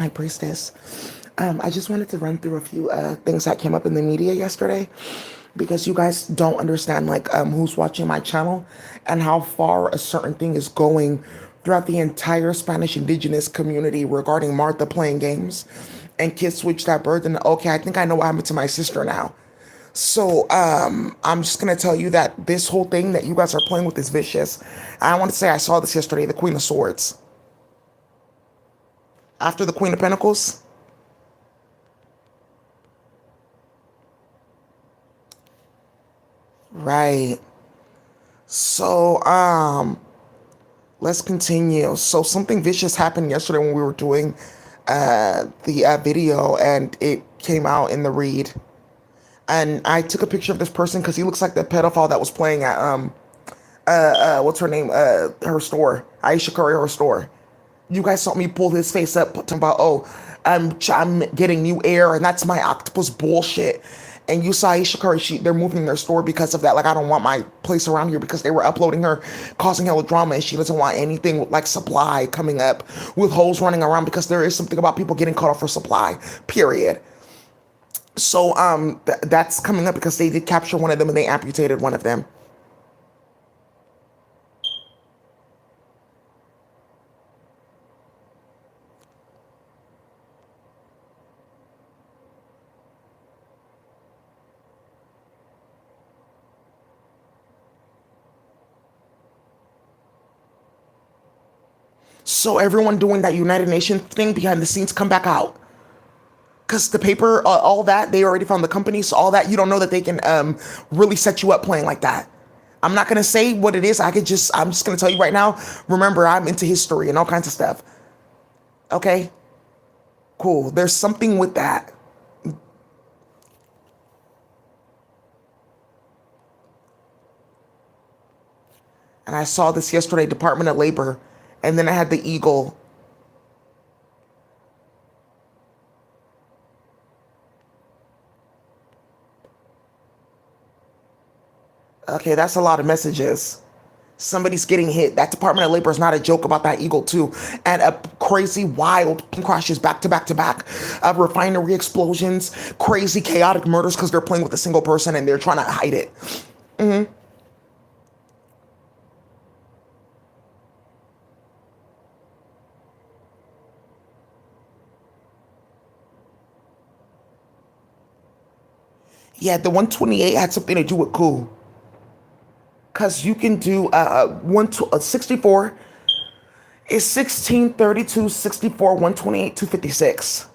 High Priestess. I just wanted to run through a few things that came up in the media yesterday because you guys don't understand who's watching my channel and how far a certain thing is going throughout the entire Spanish indigenous community regarding Martha playing games and kids switch that bird. And okay, I think I know what happened to my sister now. So I'm just gonna tell you that this whole thing that you guys are playing with is vicious. I want to say I saw this yesterday, the Queen of Swords. After the Queen of Pentacles. Right. So, let's continue. So something vicious happened yesterday when we were doing the video, and it came out in the read. And I took a picture of this person because he looks like the pedophile that was playing at what's her name? Her store, Aisha Curry, her store. You guys saw me pull his face up, talking about, oh, I'm getting new air, and that's my octopus bullshit. And you saw Aisha Curry, they're moving their store because of that. Like, I don't want my place around here because they were uploading her, causing hella drama, and she doesn't want anything with, like, supply coming up with hoes running around because there is something about people getting caught off for supply, period. So, that's coming up because they did capture one of them and they amputated one of them. So everyone doing that United Nations thing behind the scenes come back out. Because the paper, all that, they already found the company, so all that, you don't know that they can really set you up playing like that. I'm not going to say what it is. I'm just going to tell you right now. Remember, I'm into history and all kinds of stuff. Okay? Cool. There's something with that. And I saw this yesterday, Department of Labor. And then I had the Eagle. Okay, that's a lot of messages. Somebody's getting hit. That Department of Labor is not a joke about that Eagle too. And a crazy, wild plane crashes back to back to back. Refinery explosions, crazy, chaotic murders because they're playing with a single person and they're trying to hide it. Yeah, the 128 had something to do with cool. Because you can do 64 is 16, 32, 64, 128, 256.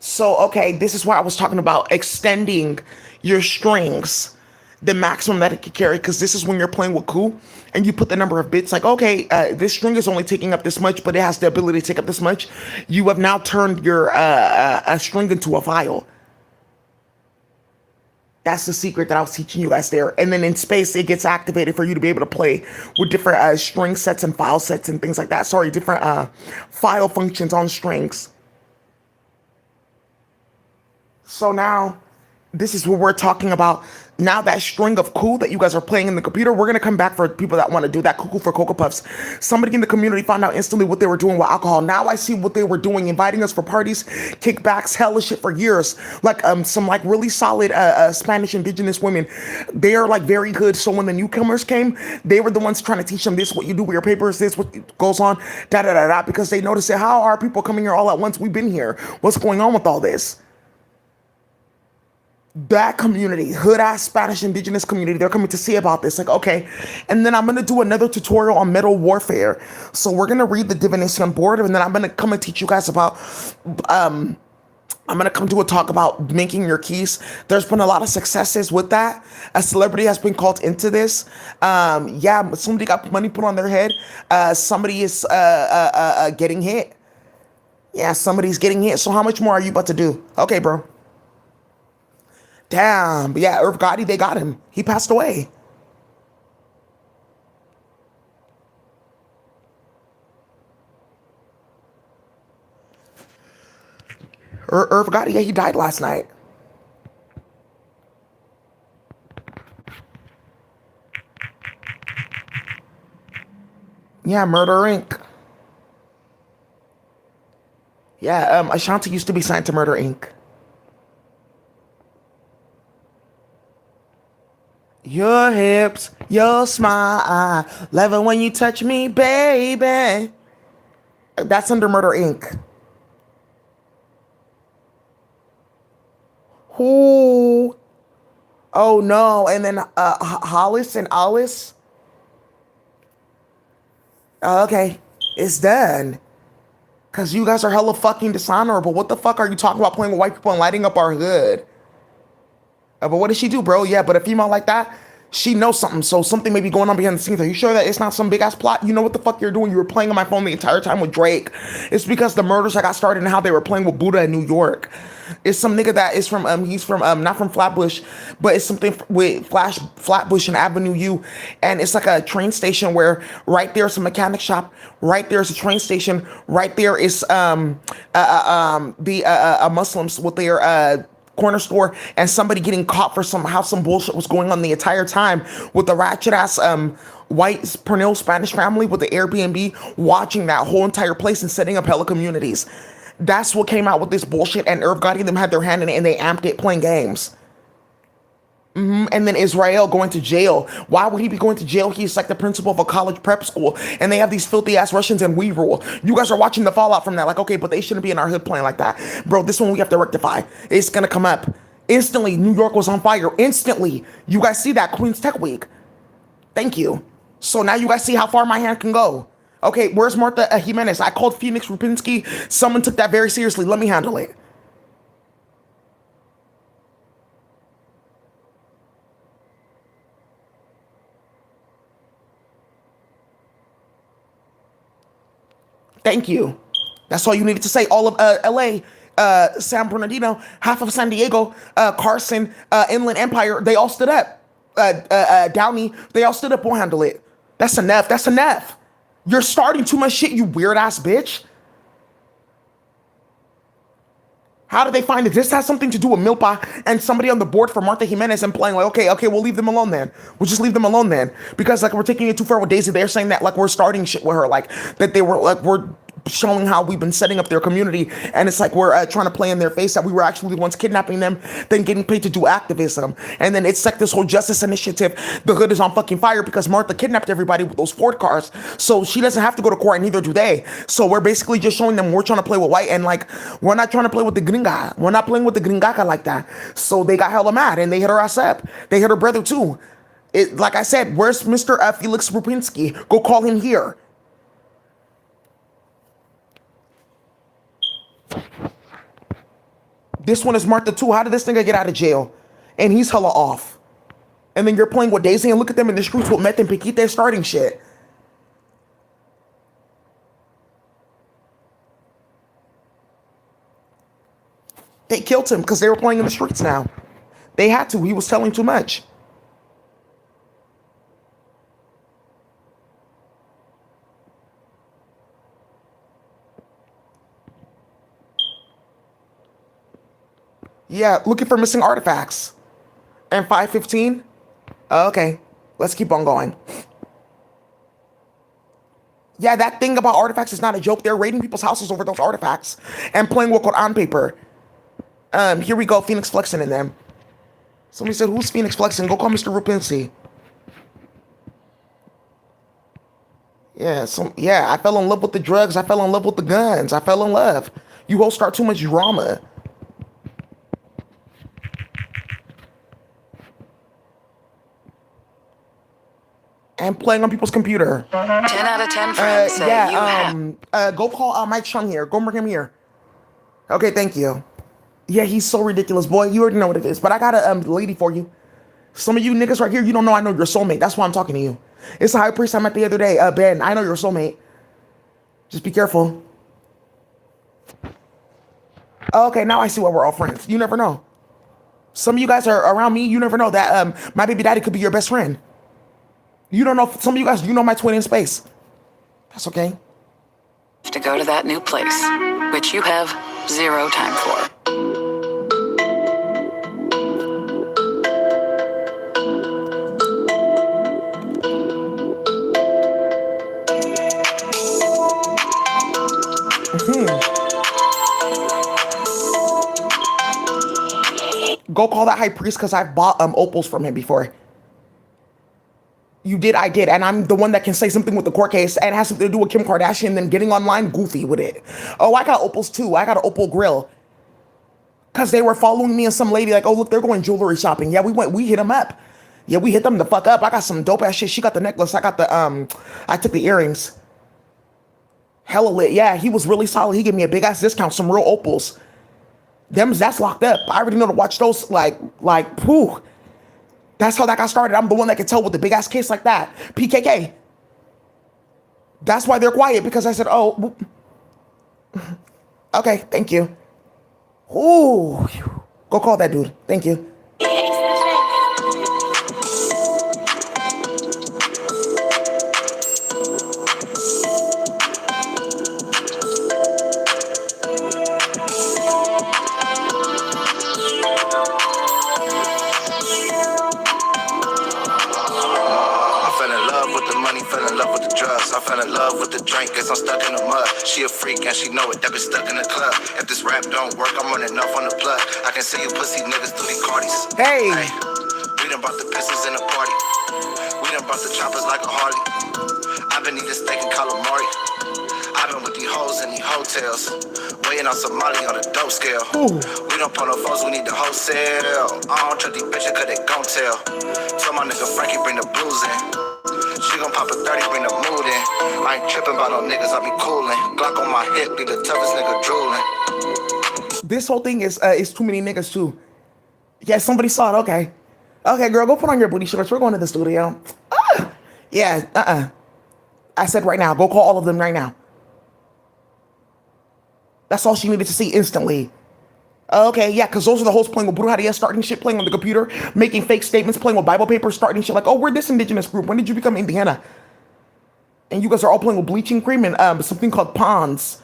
So, okay, this is why I was talking about extending your strings, the maximum that it can carry, because this is when you're playing with coup and you put the number of bits like, okay, this string is only taking up this much, but it has the ability to take up this much. You have now turned your a string into a file. That's the secret that I was teaching you guys there. And then in space, it gets activated for you to be able to play with different string sets and file sets and things like that. Sorry, different file functions on strings. So now, this is what we're talking about. Now that string of cool that you guys are playing in the computer, we're gonna come back for people that want to do that cuckoo for Cocoa Puffs. Somebody in the community found out instantly what they were doing with alcohol. Now I see what they were doing, inviting us for parties, kickbacks, hella shit for years. Like some like really solid Spanish indigenous women. They are like very good. So when the newcomers came, they were the ones trying to teach them this, what you do with your papers, this, what goes on, da da da da, because they noticed that how are people coming here all at once? We've been here. What's going on with all this? That community, hood ass Spanish indigenous community, they're coming to see about this. Like, okay. And then I'm gonna do another tutorial on metal warfare. So we're gonna read the divination board, and then I'm gonna come and teach you guys about I'm gonna come to a talk about making your keys. There's been a lot of successes with that. A celebrity has been called into this. Yeah, somebody got money put on their head. Somebody is getting hit. Yeah, somebody's getting hit. So how much more are you about to do? Okay, bro. Damn, but yeah, Irv Gotti, they got him. He passed away. Irv Gotti, yeah, he died last night. Yeah, Murder Inc. Yeah, Ashanti used to be signed to Murder Inc. Your hips, your smile, love it when you touch me, baby. That's under Murder Inc. Who? Oh no! And then Hollis and Alice. Okay, it's done. Cause you guys are hella fucking dishonorable. What the fuck are you talking about playing with white people and lighting up our hood? But what did she do, bro? Yeah, but a female like that, she knows something. So something may be going on behind the scenes. Are you sure that it's not some big ass plot? You know what the fuck you're doing? You were playing on my phone the entire time with Drake. It's because the murders that got started and how they were playing with Buddha in New York. It's some nigga that is from he's from not from Flatbush, but it's something with Flatbush and Avenue U, and it's like a train station where right there's a mechanic shop, right there's a train station, right there is the Muslims with their corner store, and somebody getting caught for some bullshit was going on the entire time with the ratchet ass white Pernil Spanish family with the Airbnb watching that whole entire place and setting up hella communities. That's what came out with this bullshit, and Irv Gotti and them had their hand in it and they amped it playing games. And then Israel going to jail. Why would he be going to jail? He's like the principal of a college prep school, and they have these filthy ass Russians and we rule. You guys are watching the fallout from that. Like, okay, but they shouldn't be in our hood playing like that. Bro, this one we have to rectify. It's gonna come up. Instantly, New York was on fire. Instantly. You guys see that Queen's Tech Week. Thank you. So now you guys see how far my hand can go. Okay, where's Martha Jimenez? I called Phoenix Rupinski. Someone took that very seriously. Let me handle it. Thank you. That's all you needed to say. All of LA, San Bernardino, half of San Diego, Carson, Inland Empire, they all stood up. Downey, they all stood up. We'll handle it. That's enough. That's enough. You're starting too much shit, you weird ass bitch. How did they find it? This has something to do with Milpa and somebody on the board for Martha Jimenez and playing like, okay, we'll leave them alone then. We'll just leave them alone then. Because like we're taking it too far with Daisy. They're saying that like we're starting shit with her. Like that they were like we're showing how we've been setting up their community, and it's like we're trying to play in their face that we were actually the ones kidnapping them, then getting paid to do activism, and then it's like this whole justice initiative. The hood is on fucking fire because Martha kidnapped everybody with those Ford cars, so she doesn't have to go to court, and neither do they. So we're basically just showing them we're trying to play with white, and like we're not trying to play with the gringa. We're not playing with the gringaka like that. So they got hella mad, and they hit her ass up. They hit her brother too. Like I said, where's Mr. Felix Rupinski? Go call him here. This one is Martha too. How did this nigga get out of jail? And he's hella off. And then you're playing with Daisy and look at them in the streets with Meth and Piquite starting shit. They killed him because they were playing in the streets now. They had to. He was telling too much. Yeah, looking for missing artifacts. And 515? Okay, let's keep on going. Yeah, that thing about artifacts is not a joke. They're raiding people's houses over those artifacts and playing with Quran paper. Here we go, Phoenix flexing in them. Somebody said, who's Phoenix flexing? Go call Mr. Rupinski. Yeah, I fell in love with the drugs. I fell in love with the guns. I fell in love. You won't start too much drama. And playing on people's computer. 10 out of 10 friends say you have. Go call Mike Chung here. Go bring him here. Okay, thank you. Yeah, he's so ridiculous, boy. You already know what it is. But I got a lady for you. Some of you niggas right here, you don't know I know your soulmate. That's why I'm talking to you. It's the high priest I met the other day. Ben, I know your soulmate. Just be careful. Okay, now I see why we're all friends. You never know. Some of you guys are around me. You never know that my baby daddy could be your best friend. You don't know. Some of you guys, you know my twin in space. That's okay. To go to that new place, which you have zero time for. Go call that high priest because I've bought opals from him before. You did, I did, and I'm the one that can say something with the court case and it has something to do with Kim Kardashian and then getting online goofy with it. Oh, I got opals too. I got an opal grill. Because they were following me and some lady like, oh, look, they're going jewelry shopping. Yeah, we hit them up. Yeah, we hit them the fuck up. I got some dope ass shit. She got the necklace. I got the, I took the earrings. Hella lit. Yeah, he was really solid. He gave me a big ass discount, some real opals. That's locked up. I already know to watch those, pooh. That's how that got started. I'm the one that can tell with the big ass case like that. PKK. That's why they're quiet, because I said, oh, okay, thank you. Ooh, go call that dude. Thank you. I fell in love with the drink, guess I'm stuck in the mud. She a freak and she know it, that bitch stuck in the club. If this rap don't work, I'm running off on the plug. I can see you pussy niggas through these cardies. Hey. We done brought the pistols in the party. We done brought the choppers like a Harley. I've been eating steak and calamari. I've been with these hoes in these hotels, waiting on Somali on a dope scale. Ooh. We don't pull no foes, we need the wholesale. I don't trust these bitches cause they gon' tell. Tell my nigga Frankie bring the blues in. She gon' pop a 30, bring the mood in. I ain't trippin' about no niggas, I be coolin'. Glock on my hip, be the toughest nigga droolin'. This whole thing is too many niggas too. Yeah, somebody saw it, okay. Okay, girl, go put on your booty shorts. We're going to the studio. Yeah, I said right now, go call all of them right now. That's all she needed to see instantly. Okay, yeah, because those are the hosts playing with brujeria, starting shit, playing on the computer, making fake statements, playing with Bible papers, starting shit like, oh, we're this indigenous group. When did you become Indiana? And you guys are all playing with bleaching cream and something called Pons.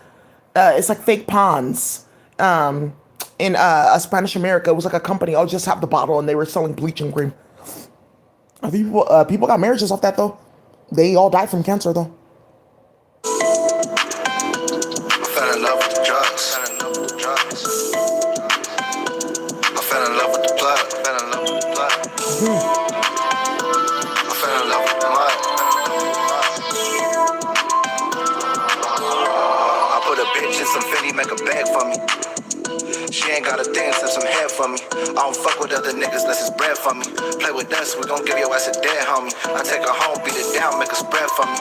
It's like fake Pons. In Spanish America, it was like a company. I'll just have the bottle and they were selling bleaching cream. People got marriages off that though. They all died from cancer though. I fell in love with the drugs. I fell in love with the plug. I fell in love with the plug. I fell in love with the mud. I put a bitch in some Fendi, make a bag for me. She ain't got a thing, send some head for me. I don't fuck with other niggas unless it's bread for me. Play with us, we gon' give your ass a dead homie. I take her home, beat it down, make a spread for me.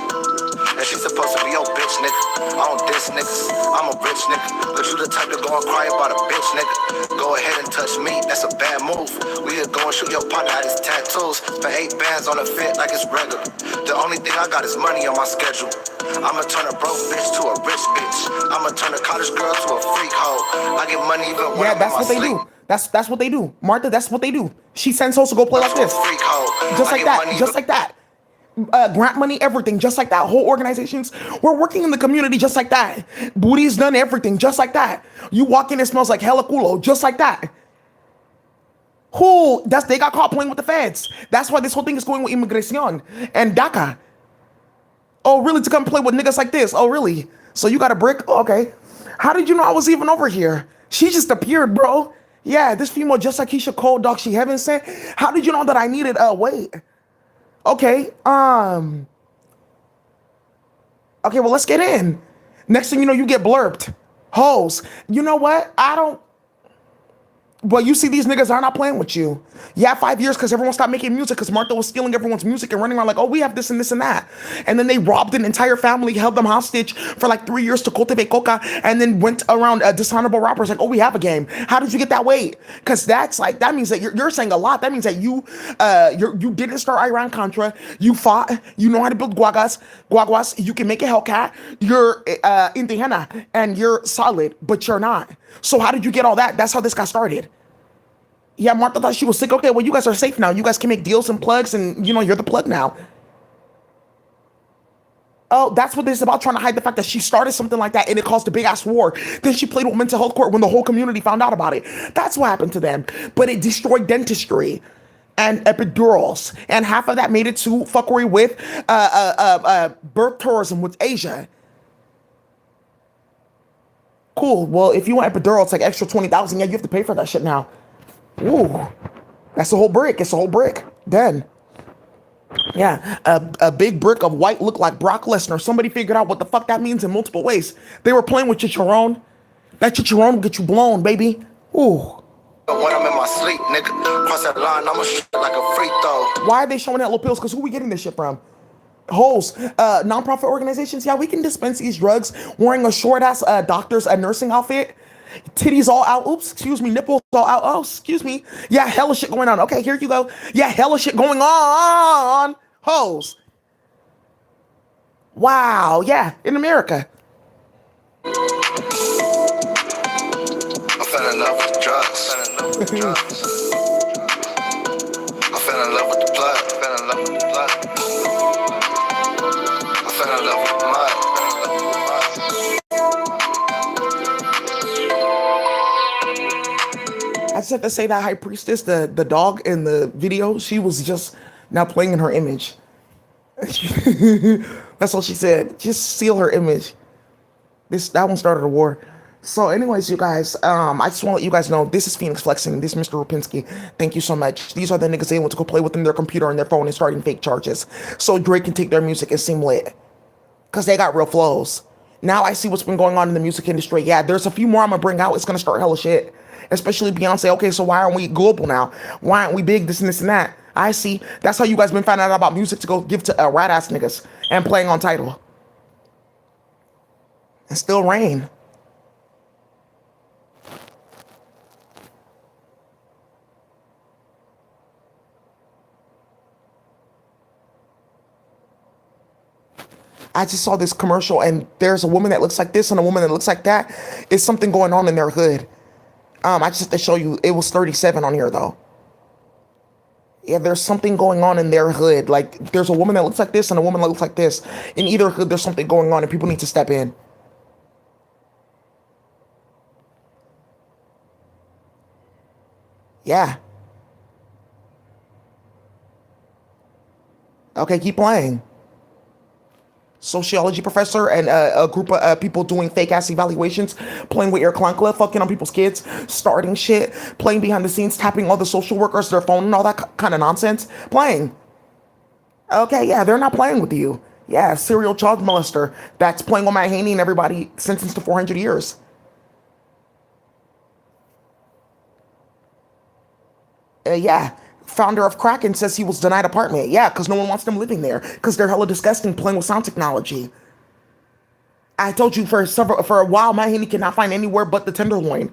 And she supposed to be your bitch, nigga. I don't diss niggas, I'm a rich nigga. But you the type to go and cry about a bitch, nigga. Go ahead and touch me, that's a bad move. We could go and shoot your partner at his tattoos. Spend 8 bands on a fit like it's regular. The only thing I got is money on my schedule. I'ma turn a broke bitch to a rich bitch. I'ma turn a college girl to a freak hoe. I get money even when I'm that's in my what they sleep. do. That's what they do. Martha, that's what they do. She sends hosts to go play like this. Freak hoe. Just like that. Just like that. Grant money, everything, just like that. Whole organizations, we're working in the community just like that. Booty's done everything, just like that. You walk in, it smells like hella culo, just like that. They got caught playing with the feds. That's why this whole thing is going with immigration and DACA. Oh, really? To come play with niggas like this? Oh, really? So you got a brick? Oh, okay. How did you know I was even over here? She just appeared, bro. Yeah, this female just like Keisha Cole, dog. She heaven sent. How did you know that I needed? Wait. Okay. Okay, well, let's get in. Next thing you know, you get blurped. Hoes. You know what? Well, you see these niggas are not playing with you. Yeah, 5 years because everyone stopped making music because Martha was stealing everyone's music and running around like, oh, we have this and this and that. And then they robbed an entire family, held them hostage for like 3 years to cultivate coca, and then went around dishonorable rappers like, oh, we have a game. How did you get that weight? Because that's like, that means that you're saying a lot. That means that you didn't start Iran-Contra. You fought. You know how to build guaguas. You can make a Hellcat. You're Indiana and you're solid, but you're not. So how did you get all that? That's how this got started. Yeah, Martha thought she was sick. Okay, well, you guys are safe now. You guys can make deals and plugs, and, you're the plug now. Oh, that's what this is about, trying to hide the fact that she started something like that, and it caused a big-ass war. Then she played with mental health court when the whole community found out about it. That's what happened to them. But it destroyed dentistry and epidurals, and half of that made it to fuckery with birth tourism with Asia. Cool. Well, if you want epidural, it's like extra 20,000. Yeah, you have to pay for that shit now. Ooh, that's a whole brick. It's a whole brick. Then, yeah, a big brick of white looked like Brock Lesnar. Somebody figured out what the fuck that means in multiple ways. They were playing with Chicharron. That Chicharron will get you blown, baby. Ooh. When I'm in my sleep, nigga, cross that line, I'ma shoot like a free throw. Why are they showing that little pills? Because who we getting this shit from? Holes, nonprofit organizations. Yeah, we can dispense these drugs wearing a short ass doctor's nursing outfit, titties all out. Oops, excuse me, nipples all out. Oh, excuse me. Yeah, hella shit going on. Okay, here you go. Yeah, hella shit going on. Hoes. Wow. Yeah, in America. I fell in love with the drugs. I fell in love with the blood. I fell in love with the blood. I fell in love with the mud. I just have to say that high priestess, the dog in the video, she was just now playing in her image. That's what she said. Just seal her image. That one started a war. So, anyways, you guys, I just want to let you guys know this is Phoenix Flexing. This is Mr. Rapinski. Thank you so much. These are the niggas they want to go play within their computer and their phone and starting fake charges, so Drake can take their music and seem lit, cause they got real flows. Now I see what's been going on in the music industry. Yeah, there's a few more I'm gonna bring out. It's gonna start hella shit, especially Beyonce. Okay, so why aren't we global now? Why aren't we big? This and this and that. I see. That's how you guys been finding out about music to go give to rat ass niggas and playing on title. And still rain. I just saw this commercial and there's a woman that looks like this and a woman that looks like that. It's something going on in their hood. I just have to show you. It was 37 on here though. Yeah, there's something going on in their hood. Like there's a woman that looks like this and a woman that looks like this. In either hood, there's something going on and people need to step in. Yeah. Okay, keep playing. Sociology professor and a group of people doing fake ass evaluations, playing with your clunkla, fucking on people's kids, starting shit, playing behind the scenes, tapping all the social workers, their phone and all that kind of nonsense. Playing. Okay, yeah, they're not playing with you. Yeah, serial child molester that's playing on my Haney and everybody sentenced to 400 years. Yeah. Founder of Kraken says he was denied apartment. Yeah, because no one wants them living there. Because they're hella disgusting playing with sound technology. I told you for a while, my Haney cannot find anywhere but the Tenderloin.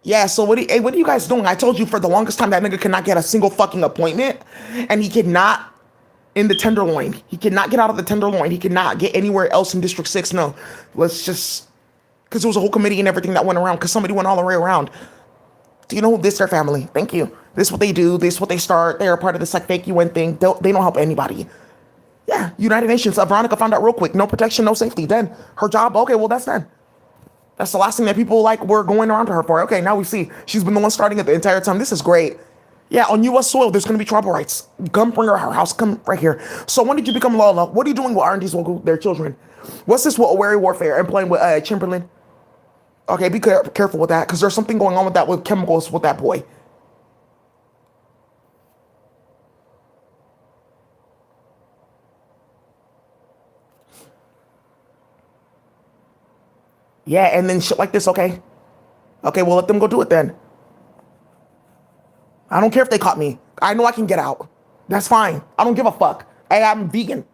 Yeah, so what are you guys doing? I told you for the longest time that nigga cannot get a single fucking appointment. And he cannot in the Tenderloin. He cannot get out of the Tenderloin. He cannot get anywhere else in District 6. No. Let's just... Because there was a whole committee and everything that went around. Because somebody went all the way around. Do you know this? Their family. Thank you. This is what they do. This is what they start. They're a part of this like fake UN thing. They don't help anybody. Yeah, United Nations. Veronica found out real quick. No protection, no safety. Then her job. Okay, well that's done. That's the last thing that people like were going around to her for. Okay, now we see she's been the one starting it the entire time. This is great. Yeah, on U.S. soil, there's going to be tribal rights. Come bring her house. Come right here. So when did you become Lola? What are you doing with R&D's their children? What's this with Awari warfare and playing with Chamberlain? Okay, be careful with that, because there's something going on with that, with chemicals with that boy. Yeah, and then shit like this, okay? Okay, well, let them go do it then. I don't care if they caught me. I know I can get out. That's fine. I don't give a fuck. I'm vegan.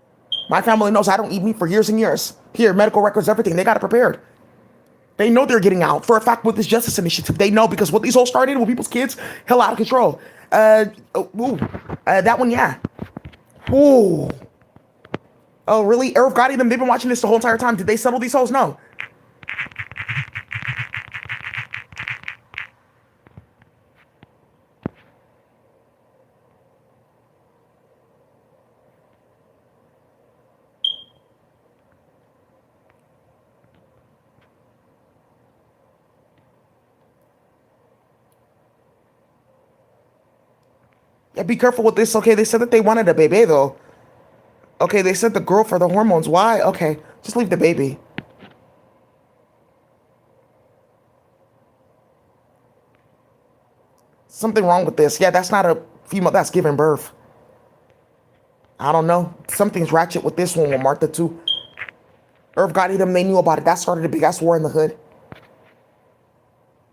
My family knows I don't eat meat for years and years. Here, medical records, everything. They got it prepared. They know they're getting out. For a fact, with this justice initiative, they know, because what these all started with people's kids, hell out of control. That one, yeah. Ooh. Oh, really? Arif Gotti, them, they've been watching this the whole entire time. Did they settle these hoes? No. Yeah, be careful with this. Okay, they said that they wanted a baby, though. Okay, they said the girl for the hormones. Why? Okay, just leave the baby. Something wrong with this. Yeah, that's not a female that's giving birth. I don't know. Something's ratchet with this one with Martha too. Irv Gotti, them, they knew about it. That started a big ass war in the hood.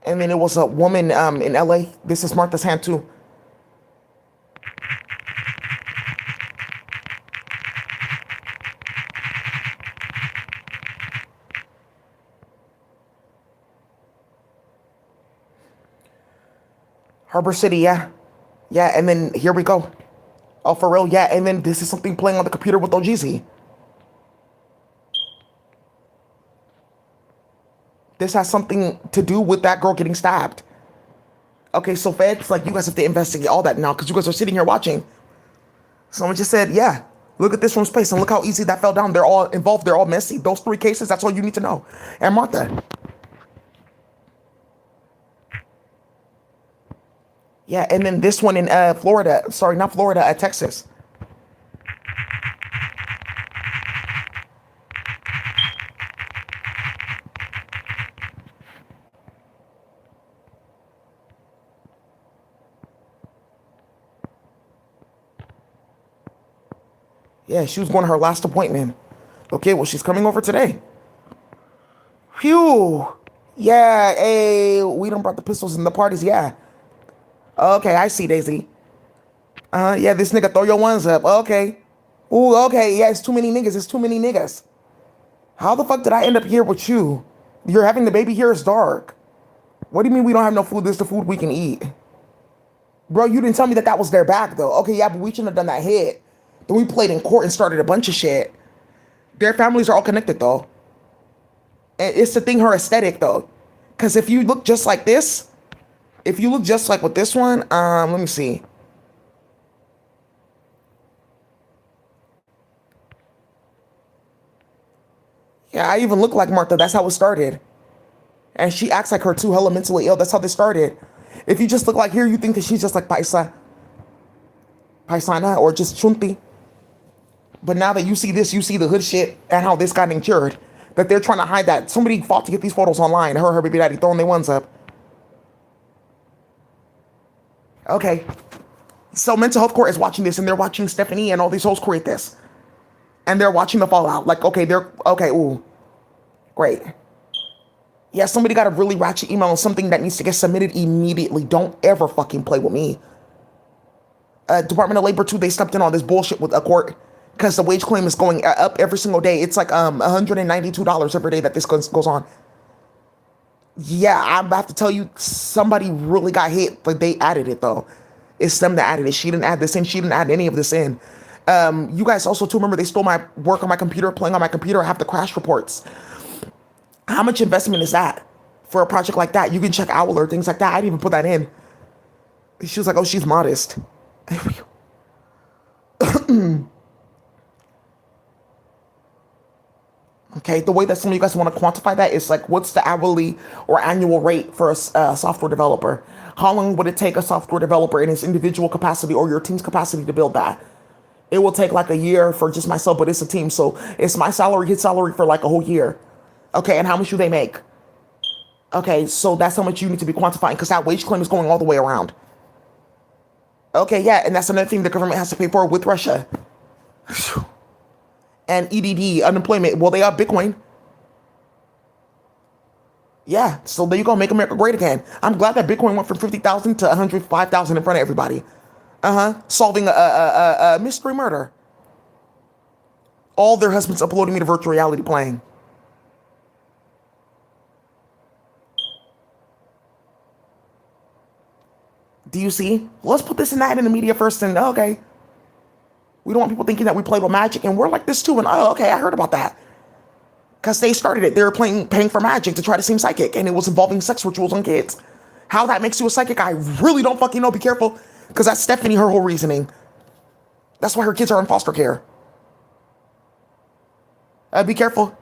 And then it was a woman in LA. This is Martha's hand too. Harbor City, yeah. Yeah, and then here we go. Oh, for real, yeah. And then this is something playing on the computer with OGZ. This has something to do with that girl getting stabbed. Okay, so feds, like, you guys have to investigate all that now because you guys are sitting here watching. Someone just said, yeah, look at this from space and look how easy that fell down. They're all involved. They're all messy. Those 3 cases, that's all you need to know. And Martha. Yeah, and then this one in Florida. Sorry, not Florida, Texas. Yeah, she was going to her last appointment. Okay, well, she's coming over today. Phew. Yeah, hey, we done brought the pistols in the parties, yeah. Okay, I see, Daisy. Yeah, this nigga throw your ones up. Okay. Ooh, okay, yeah, it's too many niggas. It's too many niggas. How the fuck did I end up here with you? You're having the baby here. It's dark. What do you mean we don't have no food? This is the food we can eat. Bro, you didn't tell me that that was their bag, though. Okay, yeah, but we shouldn't have done that hit. Then we played in court and started a bunch of shit. Their families are all connected, though. And it's the thing, her aesthetic, though. Because if you look just like this, if you look just like with this one, let me see. Yeah, I even look like Martha. That's how it started. And she acts like her too, hella mentally ill. That's how this started. If you just look like here, you think that she's just like Paisana, or just Chunti. But now that you see this, you see the hood shit and how this got cured. That they're trying to hide that. Somebody fought to get these photos online. Her baby daddy throwing their ones up. Okay. So mental health court is watching this, and they're watching Stephanie and all these hoes create this. And they're watching the fallout. Like, okay, ooh. Great. Yeah, somebody got a really ratchet email on something that needs to get submitted immediately. Don't ever fucking play with me. Department of Labor, too, they stepped in on this bullshit with a court because the wage claim is going up every single day. It's like $192 every day that this goes on. Yeah, I'm about to tell you, somebody really got hit, but they added it, though. It's them that added it. She didn't add this in. She didn't add any of this in. You guys also, too, remember they stole my work on my computer, playing on my computer. I have the crash reports. How much investment is that for a project like that? You can check OWL or things like that. I didn't even put that in. She was like, oh, she's modest. Okay, the way that some of you guys want to quantify that is like, what's the hourly or annual rate for a software developer? How long would it take a software developer in his individual capacity or your team's capacity to build that? It will take like a year for just myself, but it's a team. So it's my salary, his salary for like a whole year. Okay, and how much do they make? Okay, so that's how much you need to be quantifying because that wage claim is going all the way around. Okay, yeah, and that's another thing the government has to pay for with Russia. And EDD, unemployment. Well, they have Bitcoin. Yeah, so there you go. Make America great again. I'm glad that Bitcoin went from 50,000 to 105,000 in front of everybody. Solving a mystery murder. All their husbands uploading me to virtual reality playing. Do you see? Let's put this and that in the media first, and okay. We don't want people thinking that we played with magic, and we're like this too, and oh, okay, I heard about that. Because they started it. They were paying for magic to try to seem psychic, and it was involving sex rituals on kids. How that makes you a psychic, I really don't fucking know. Be careful, because that's Stephanie, her whole reasoning. That's why her kids are in foster care. Be careful.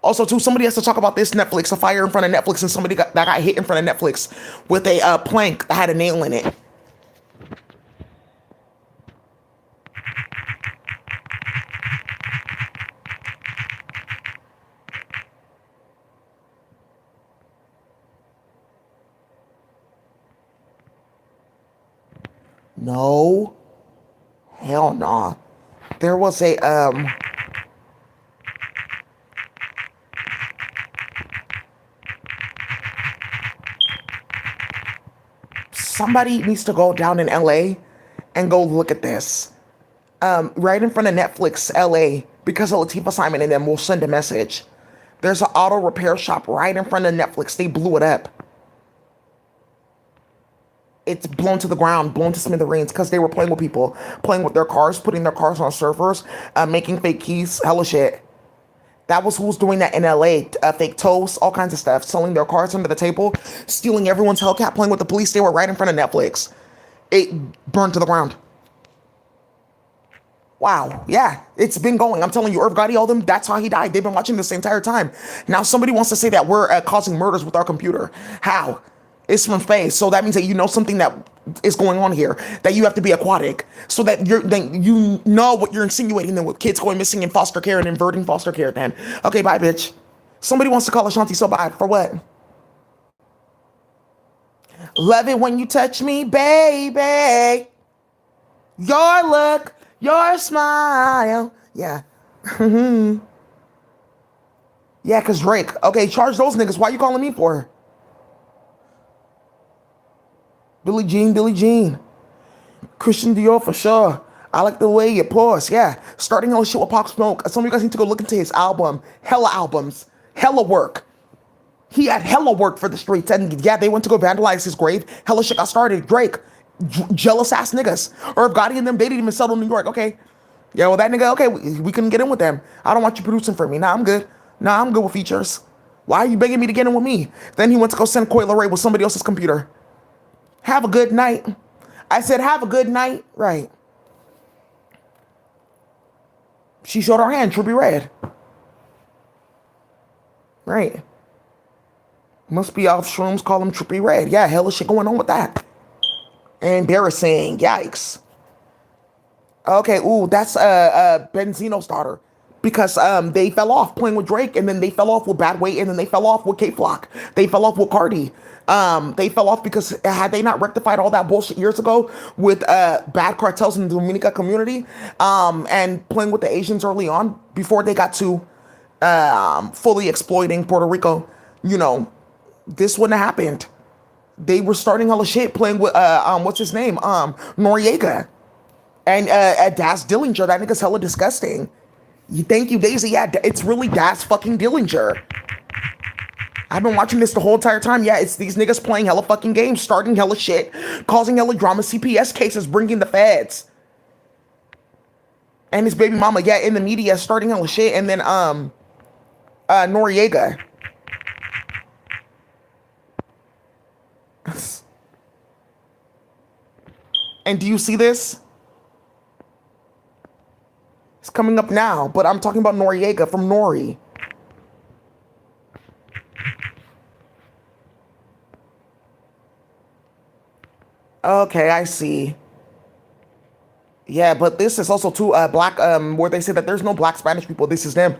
Also, too, somebody has to talk about this Netflix, a fire in front of Netflix, and somebody that got hit in front of Netflix with a plank that had a nail in it. No. Hell nah. There was a somebody needs to go down in LA and go look at this. Right in front of Netflix LA, because of Latifah Simon and them will send a message. There's an auto repair shop right in front of Netflix. They blew it up. It's blown to the ground, blown to smithereens because they were playing with people, playing with their cars, putting their cars on servers, making fake keys, hella shit. That was who was doing that in LA. Fake toast, all kinds of stuff, selling their cars under the table, stealing everyone's Hellcat, playing with the police. They were right in front of Netflix. It burned to the ground. Wow, yeah, it's been going. I'm telling you, Irv Gotti, all them, that's how he died. They've been watching this the entire time. Now somebody wants to say that we're causing murders with our computer. How? It's from space, so that means that you know something that is going on here, that you have to be aquatic, so that you know what you're insinuating then with kids going missing in foster care and inverting foster care then. Okay, bye, bitch. Somebody wants to call Ashanti so bad. For what? Love it when you touch me, baby. Your look, your smile. Yeah. Yeah, because Drake. Okay, charge those niggas. Why you calling me for? Billie Jean. Christian Dior for sure. I like the way you pause. Yeah. Starting all shit with Pop Smoke. Some of you guys need to go look into his album. Hella albums. Hella work. He had hella work for the streets. And yeah, they went to go vandalize his grave. Hella shit got started. Drake. Jealous ass niggas. Irv Gotti and them, they didn't even settle in New York. Okay. Yeah, well, that nigga, okay, we couldn't get in with them. I don't want you producing for me. Nah, I'm good. Nah, I'm good with features. Why are you begging me to get in with me? Then he went to go send Coi Leray with somebody else's computer. Have a good night. I said, have a good night. Right. She showed her hand, Trippie Redd. Right. Must be off shrooms, call him Trippie Redd. Yeah, hella shit going on with that. Embarrassing. Yikes. Okay, ooh, that's Benzino's daughter. Because they fell off playing with Drake, and then they fell off with Bad Way, and then they fell off with K-Flock. They fell off with Cardi. They fell off because had they not rectified all that bullshit years ago with bad cartels in the Dominica community, and playing with the Asians early on before they got to fully exploiting Puerto Rico, you know, this wouldn't have happened. They were starting all the shit playing with what's his name? Noriega. And Daz Dillinger. That nigga's hella disgusting. Thank you, Daisy. Yeah, it's really Daz fucking Dillinger. I've been watching this the whole entire time. Yeah, it's these niggas playing hella fucking games, starting hella shit, causing hella drama, CPS cases, bringing the feds. And his baby mama, yeah, in the media, starting hella shit. And then, Noriega. And do you see this? It's coming up now, but I'm talking about Noriega from Nori. Okay, I see. Yeah, but this is also too black, where they say that there's no black Spanish people. This is them.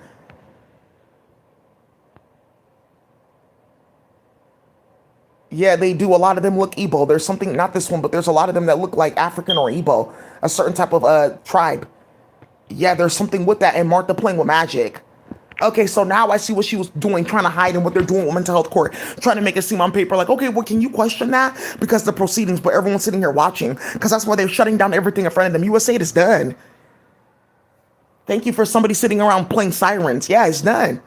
Yeah, they do. A lot of them look Igbo. There's something, not this one, but there's a lot of them that look like African or Igbo, a certain type of tribe. Yeah, there's something with that. And Martha playing with magic. Okay, so now I see what she was doing, trying to hide and what they're doing with mental health court, trying to make it seem on paper like, okay, well, can you question that? Because the proceedings, but everyone's sitting here watching, because that's why they're shutting down everything in front of them. USA, it's done. Thank you for somebody sitting around playing sirens. Yeah, it's done.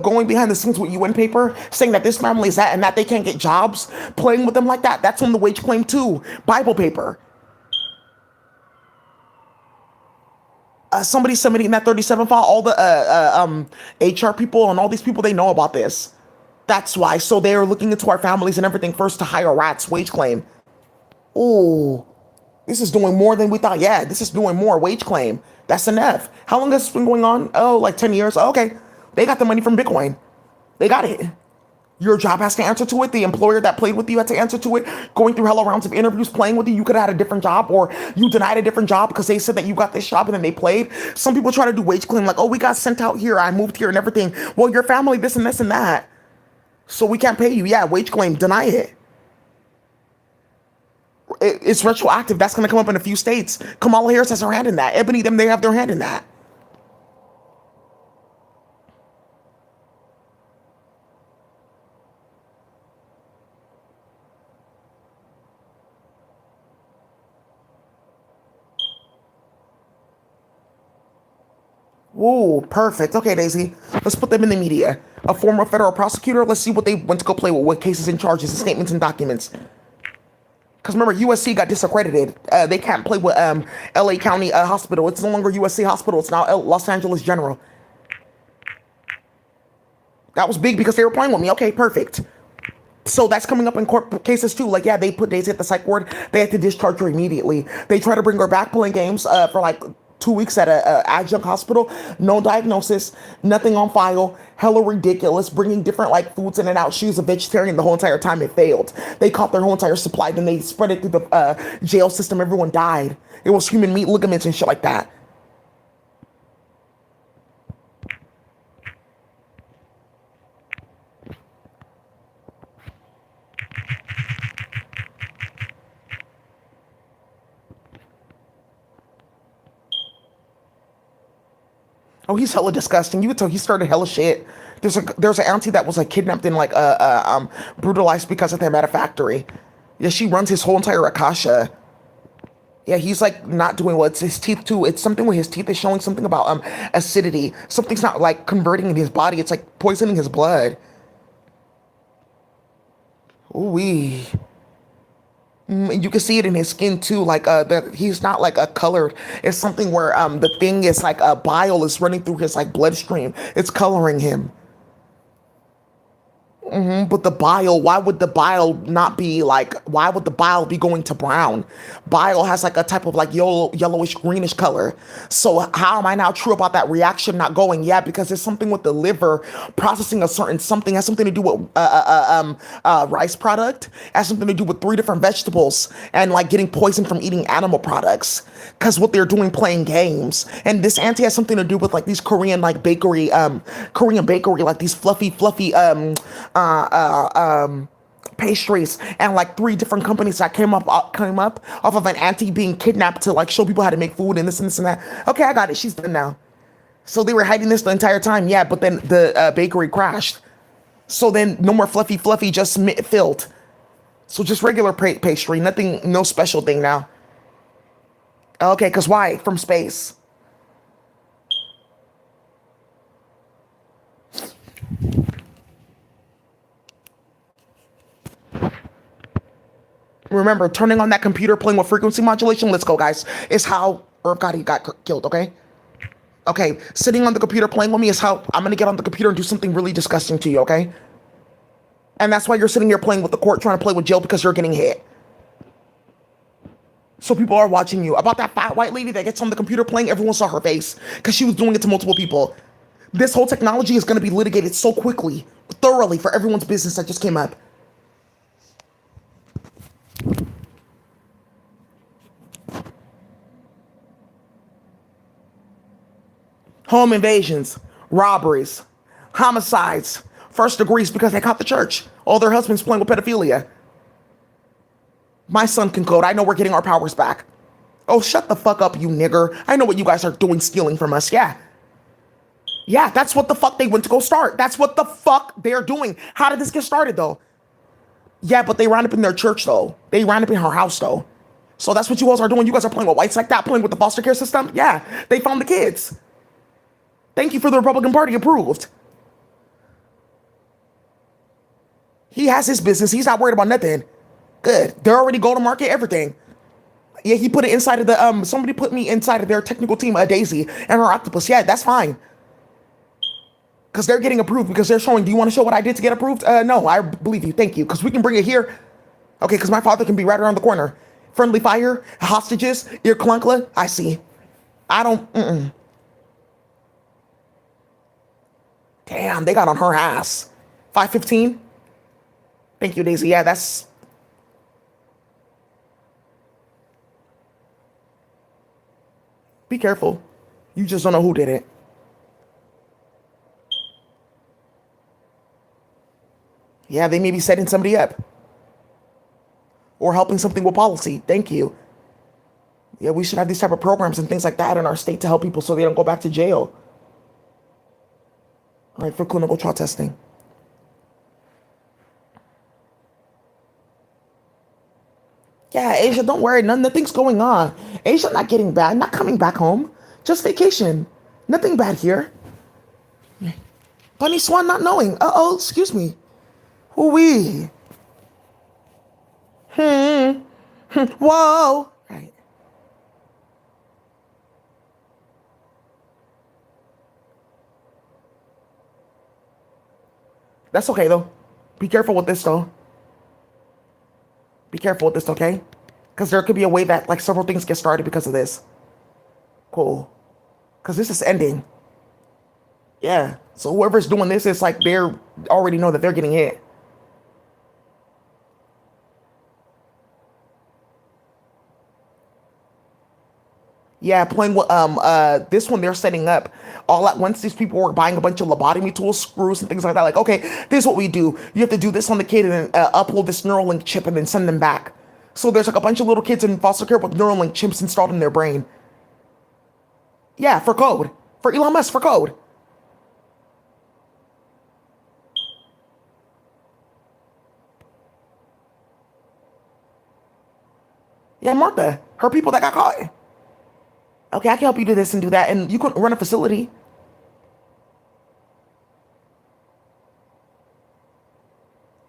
Going behind the scenes with UN paper, saying that this family is that and that they can't get jobs, playing with them like that. That's on the wage claim too. Bible paper. Somebody submitting that 37 file, all the HR people and all these people, they know about this. That's why. So they're looking into our families and everything first to hire rats, wage claim. Oh, this is doing more than we thought. Yeah, this is doing more wage claim. That's enough. How long has this been going on? Oh, like 10 years. Oh, okay. They got the money from Bitcoin. They got it. Your job has to answer to it. The employer that played with you had to answer to it. Going through hella rounds of interviews, playing with you. You could have had a different job, or you denied a different job because they said that you got this job and then they played. Some people try to do wage claim like, oh, we got sent out here. I moved here and everything. Well, your family, this and this and that. So we can't pay you. Yeah, wage claim. Deny it. It's retroactive. That's going to come up in a few states. Kamala Harris has her hand in that. Ebony, them, they have their hand in that. Whoa, perfect. Okay, Daisy. Let's put them in the media. A former federal prosecutor. Let's see what they went to go play with. What cases and charges and statements and documents. Because remember, USC got disaccredited. They can't play with LA County Hospital. It's no longer USC Hospital. It's now Los Angeles General. That was big because they were playing with me. Okay, perfect. So that's coming up in court cases too. Like, yeah, they put Daisy at the psych ward. They had to discharge her immediately. They try to bring her back playing games for like 2 weeks at a adjunct hospital. No diagnosis, nothing on file. Hella ridiculous. Bringing different like foods in and out. She was a vegetarian the whole entire time. It failed. They caught their whole entire supply. Then they spread it through the jail system. Everyone died. It was human meat, ligaments, and shit like that. Oh, he's hella disgusting. You could tell he started hella shit. There's an auntie that was like kidnapped and like brutalized because of them at a factory. Yeah, she runs his whole entire akasha. Yeah, he's like not doing well. It's his teeth too. It's something with his teeth is showing something about acidity. Something's not like converting in his body. It's like poisoning his blood. Ooh wee. You can see it in his skin too, like that he's not like a colored. It's something where the thing is like a bile is running through his like bloodstream. It's coloring him. But the bile, why would the bile not be like, why would the bile be going to brown? Bile has like a type of like yellowish greenish color. So how am I now true about that reaction not going? Yeah, because there's something with the liver processing a certain something, has something to do with rice product, has something to do with 3 different vegetables and like getting poisoned from eating animal products. Because what they're doing playing games. And this auntie has something to do with like these Korean like bakery, Korean bakery, like these fluffy pastries and like 3 different companies that came up off of an auntie being kidnapped to like show people how to make food and this and that. Okay, I got it. She's done now. So they were hiding this the entire time. Yeah, but then the bakery crashed. So then no more fluffy, just filled. So just regular pastry, nothing, no special thing now. Okay, because why? From space. Remember, turning on that computer, playing with frequency modulation, let's go, guys, is how Irv Gotti got killed, okay? Okay, sitting on the computer playing with me is how I'm gonna get on the computer and do something really disgusting to you, okay? And that's why you're sitting here playing with the court, trying to play with jail because you're getting hit. So people are watching you. About that fat white lady that gets on the computer playing, everyone saw her face because she was doing it to multiple people. This whole technology is gonna be litigated so quickly, thoroughly, for everyone's business that just came up. Home invasions, robberies, homicides, first degrees because they caught the church. All their husbands playing with pedophilia. My son can code. I know we're getting our powers back. Oh, shut the fuck up, you nigger. I know what you guys are doing, stealing from us. Yeah. Yeah, that's what the fuck they went to go start. That's what the fuck they're doing. How did this get started, though? Yeah, but they ran up in their church, though. They ran up in her house, though. So that's what you guys are doing. You guys are playing with whites like that, playing with the foster care system? Yeah, they found the kids. Thank you for the Republican Party approved. He has his business. He's not worried about nothing. Good. They're already go to market, everything. Yeah, he put it inside of the, somebody put me inside of their technical team, Daisy, and her octopus. Yeah, that's fine. Because they're getting approved, because they're showing, do you want to show what I did to get approved? No, I believe you. Thank you. Because we can bring it here. Okay, because my father can be right around the corner. Friendly fire, hostages, ear clunkla. I see. I don't, Damn, they got on her ass. 515? Thank you, Daisy. Yeah, that's... Be careful. You just don't know who did it. Yeah, they may be setting somebody up. or helping something with policy. Thank you. Yeah, we should have these type of programs and things like that in our state to help people so they don't go back to jail. All right, for clinical trial testing. Yeah, Asia, don't worry. Nothing's going on. Asia not getting bad, not coming back home. Just vacation. Nothing bad here. Bunny Swan not knowing. Uh-oh, excuse me. Who-wee. Whoa. Right. That's okay, though. Be careful with this, though. Be careful with this, okay? Because there could be a way that, like, several things get started because of this. Cool. Because this is ending. Yeah. So whoever's doing this, it's like they're already know that they're getting hit. Yeah, playing with this one they're setting up all at once. These people were buying a bunch of lobotomy tools, screws, and things like that. Like, okay, this is what we do. You have to do this on the kid and then upload this Neuralink chip and then send them back. So there's like a bunch of little kids in foster care with Neuralink chips installed in their brain. Yeah, for code. For Elon Musk, for code. Yeah, Martha. Her people that got caught. Okay, I can help you do this and do that. And you can run a facility.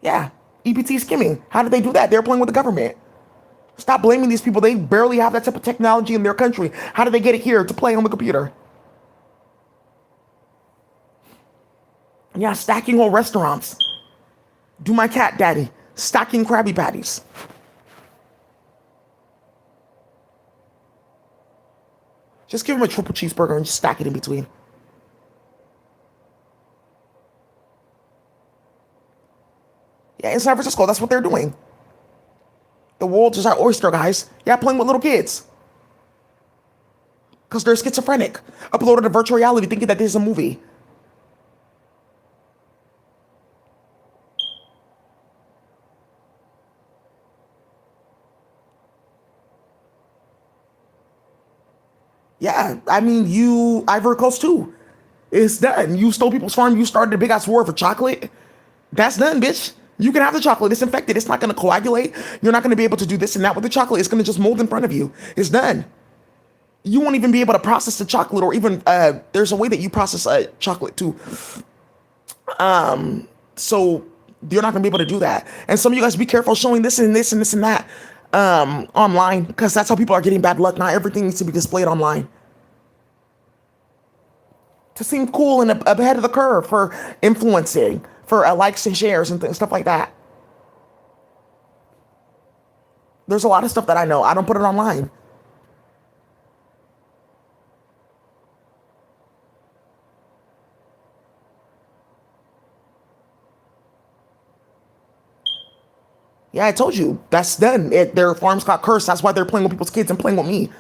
Yeah. EPT skimming. How did they do that? They're playing with the government. Stop blaming these people. They barely have that type of technology in their country. How did they get it here to play on the computer? Yeah, stacking whole restaurants. Do my cat daddy. Stacking Krabby Patties. Just give him a triple cheeseburger and just stack it in between. Yeah, in San Francisco, that's what they're doing. The world is our oyster, guys. Yeah, playing with little kids. Because they're schizophrenic. Uploaded to virtual reality thinking that this is a movie. Yeah, I mean, Ivory Coast too. It's done. You stole people's farm. You started a big ass war for chocolate. That's done, bitch. You can have the chocolate. It's infected. It's not going to coagulate. You're not going to be able to do this and that with the chocolate. It's going to just mold in front of you. It's done. You won't even be able to process the chocolate, or even there's a way that you process chocolate too. So you're not going to be able to do that. And some of you guys be careful showing this and this and this and that online, because that's how people are getting bad luck. Not everything needs to be displayed online to seem cool and ahead of the curve for influencing, for likes and shares and stuff like that. There's a lot of stuff that I know. I don't put it online. Yeah, I told you. That's done. Their farms got cursed. That's why they're playing with people's kids and playing with me.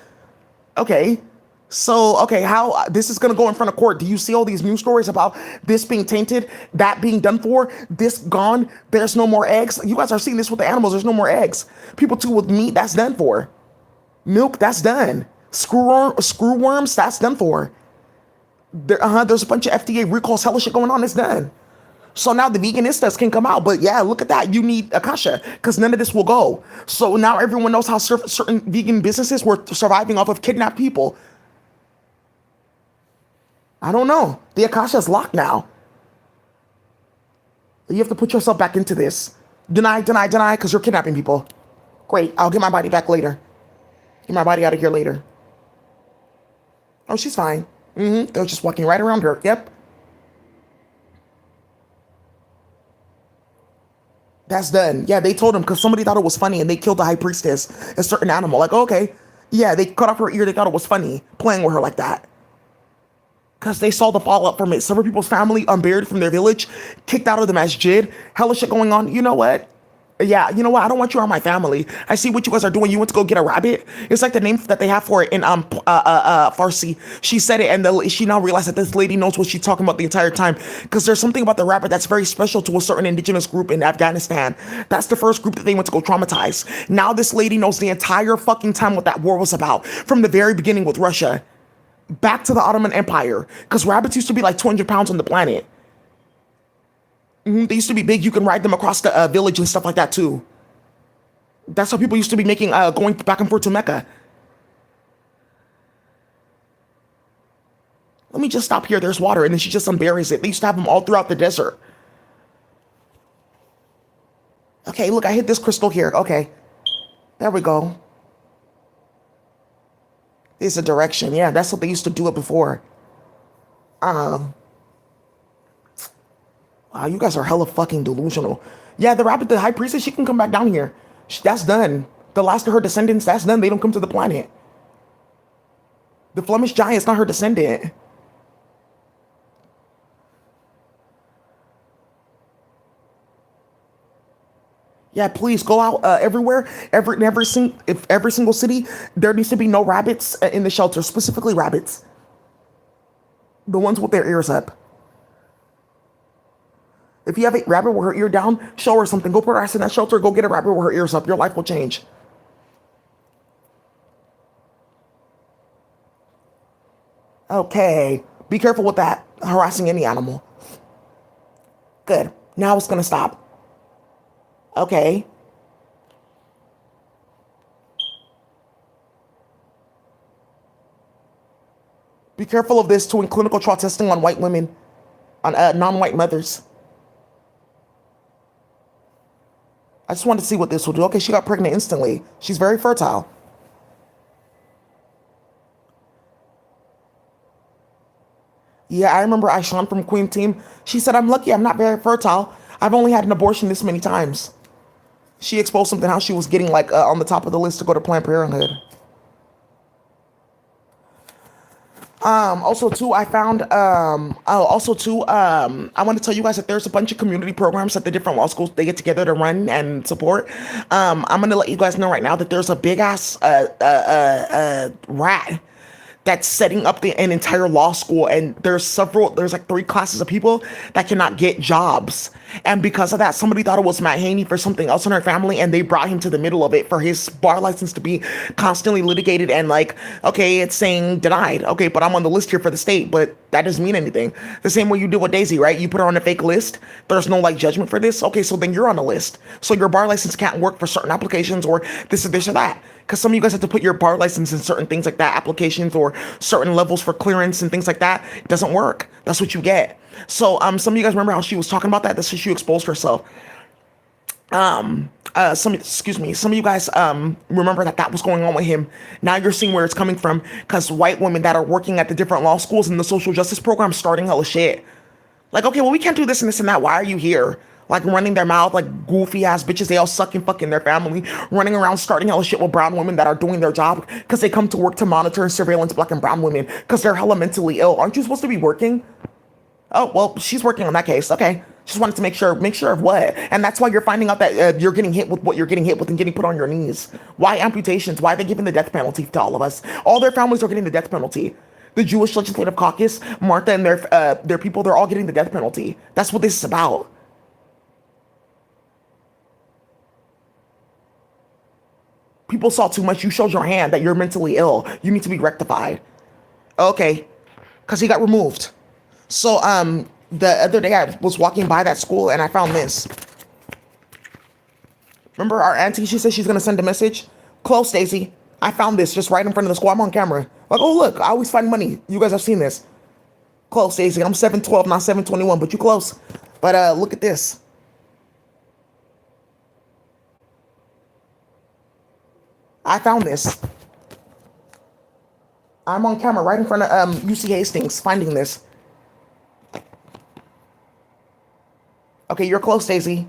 Okay. So, okay, how this is going to go in front of court. Do you see all these news stories about this being tainted, that being done for, this gone, there's no more eggs? You guys are seeing this with the animals. There's no more eggs. People too with meat, that's done for. Milk, that's done. Screw worms, that's done for. There's a bunch of FDA recalls, hella shit going on. It's done. So now the veganistas can come out. But yeah, look at that. You need Akasha, because none of this will go. So now everyone knows how certain vegan businesses were surviving off of kidnapped people. I don't know. The Akasha is locked now. You have to put yourself back into this. Deny, because you're kidnapping people. Great. I'll get my body back later. Get my body out of here later. Oh, she's fine. They're just walking right around her. Yep. That's done. Yeah, they told him because somebody thought it was funny and they killed the high priestess, a certain animal. Like, okay. Yeah, they cut off her ear. They thought it was funny playing with her like that. Because they saw the fallout from it. Several people's family unburied from their village, kicked out of the masjid, hella shit going on. You know what? Yeah, you know what? I don't want you around my family. I see what you guys are doing. You went to go get a rabbit. It's like the name that they have for it in Farsi. She said it, and she now realized that this lady knows what she's talking about the entire time. Because there's something about the rabbit that's very special to a certain indigenous group in Afghanistan. That's the first group that they went to go traumatize. Now this lady knows the entire fucking time what that war was about, from the very beginning with Russia, back to the Ottoman Empire. Because rabbits used to be like 200 pounds on the planet. They used to be big. You can ride them across the village and stuff like that too. That's how people used to be making going back and forth to Mecca. Let me just stop here. There's water, and then she just unburies it. They used to have them all throughout the desert. Okay, look, I hit this crystal here. Okay, there we go. There's a direction. Yeah, that's what they used to do it before. Wow, you guys are hella fucking delusional. Yeah, the rabbit, the high priestess, she can come back down here. That's done. The last of her descendants, that's done. They don't come to the planet. The Flemish giant's not her descendant. Yeah, please go out everywhere. Every single city, there needs to be no rabbits in the shelter, specifically rabbits. The ones with their ears up. If you have a rabbit with her ear down, show her something. Go put her ass in that shelter. Go get a rabbit with her ears up. Your life will change. Okay. Be careful with that. Harassing any animal. Good. Now it's going to stop. Okay. Be careful of this too in clinical trial testing on white women, on non-white mothers. I just wanted to see what this will do. Okay, she got pregnant instantly. She's very fertile. Yeah, I remember Aishan from Queen Team. She said, I'm lucky I'm not very fertile. I've only had an abortion this many times. She exposed something how she was getting like on the top of the list to go to Planned Parenthood. Also too, I found, I want to tell you guys that there's a bunch of community programs that the different law schools, they get together to run and support. I'm going to let you guys know right now that there's a big ass, rat that's setting up an entire law school, and there's like 3 classes of people that cannot get jobs. And because of that, somebody thought it was Matt Haney for something else in her family, and they brought him to the middle of it for his bar license to be constantly litigated. And like, okay, it's saying denied. Okay, but I'm on the list here for the state, but that doesn't mean anything. The same way you do with Daisy, right? You put her on a fake list. There's no like judgment for this. Okay, so then you're on the list. So your bar license can't work for certain applications or this or that. Because some of you guys have to put your bar license in certain things like that, applications or certain levels for clearance and things like that. It doesn't work. That's what you get. So some of you guys remember how she was talking about that? That's how she exposed herself. Some of you guys remember that was going on with him. Now you're seeing where it's coming from, because white women that are working at the different law schools and the social justice program starting hella shit. Like, okay, well, we can't do this and this and that. Why are you here? Like running their mouth like goofy ass bitches. They all sucking fucking their family, running around starting hella shit with brown women that are doing their job because they come to work to monitor and surveillance black and brown women because they're hella mentally ill. Aren't you supposed to be working? Oh, well, she's working on that case. Okay. Just wanted to make sure of what? And that's why you're finding out that you're getting hit with what you're getting hit with and getting put on your knees. Why amputations? Why are they giving the death penalty to all of us? All their families are getting the death penalty. The Jewish Legislative Caucus, Martha and their people, they're all getting the death penalty. That's what this is about. People saw too much. You showed your hand that you're mentally ill. You need to be rectified. Okay. Because he got removed. So, the other day I was walking by that school and I found this. Remember our auntie? She said she's going to send a message. Close, Daisy. I found this just right in front of the school. I'm on camera. Like, oh, look, I always find money. You guys have seen this. Close, Daisy. I'm 712, not 721, but you close. But look at this. I found this. I'm on camera right in front of UC Hastings finding this. Okay, you're close, Daisy.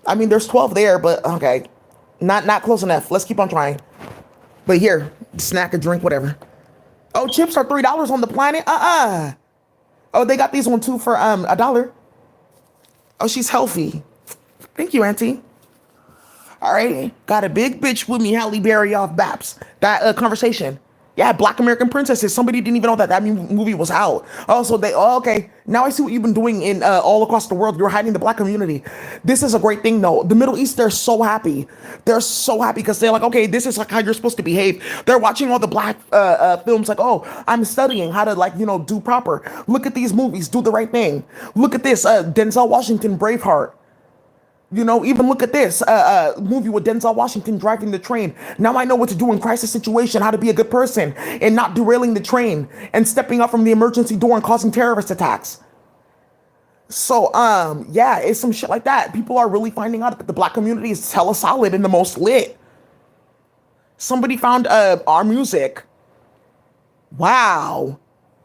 I mean, there's 12 there, but okay. Not close enough. Let's keep on trying. But here, snack, a drink, whatever. Oh, chips are $3 on the planet? Oh, they got these one too for $1. Oh, she's healthy. Thank you, Auntie. All right, got a big bitch with me, Halle Berry off Baps. That conversation. Yeah, Black American Princesses. Somebody didn't even know that movie was out. Also, okay. Now I see what you've been doing in all across the world. You're hiding the black community. This is a great thing, though. The Middle East, they're so happy. They're so happy because they're like, okay, this is like how you're supposed to behave. They're watching all the black films like, oh, I'm studying how to do proper. Look at these movies. Do the right thing. Look at this. Denzel Washington, Braveheart. Even look at this movie with Denzel Washington driving the train. Now I know what to do in crisis situation, how to be a good person and not derailing the train and stepping up from the emergency door and causing terrorist attacks. So, yeah, it's some shit like that. People are really finding out that the black community is hella solid and the most lit. Somebody found our music. Wow.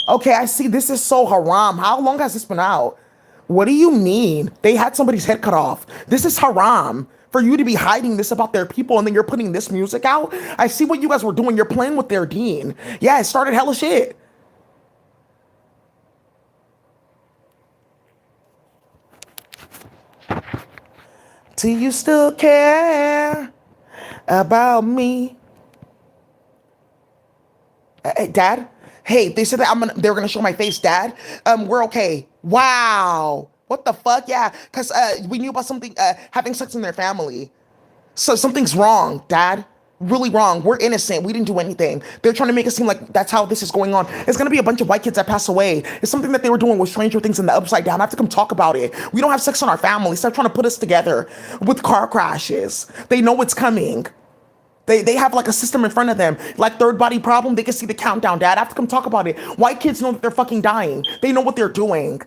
Okay, I see. This is so haram. How long has this been out? What do you mean? They had somebody's head cut off. This is haram. For you to be hiding this about their people and then you're putting this music out? I see what you guys were doing. You're playing with their deen. Yeah, it started hella shit. Do you still care about me? Hey, Dad? Hey, they said that they were gonna show my face, Dad. We're okay. Wow. What the fuck? Yeah, because we knew about something having sex in their family. So something's wrong, Dad. Really wrong. We're innocent. We didn't do anything. They're trying to make it seem like that's how this is going on. It's gonna be a bunch of white kids that pass away. It's something that they were doing with Stranger Things in the Upside Down. I have to come talk about it. We don't have sex in our family. Stop trying to put us together with car crashes. They know it's coming. They have like a system in front of them. Like third body problem, they can see the countdown, Dad. I have to come talk about it. White kids know that they're fucking dying. They know what they're doing.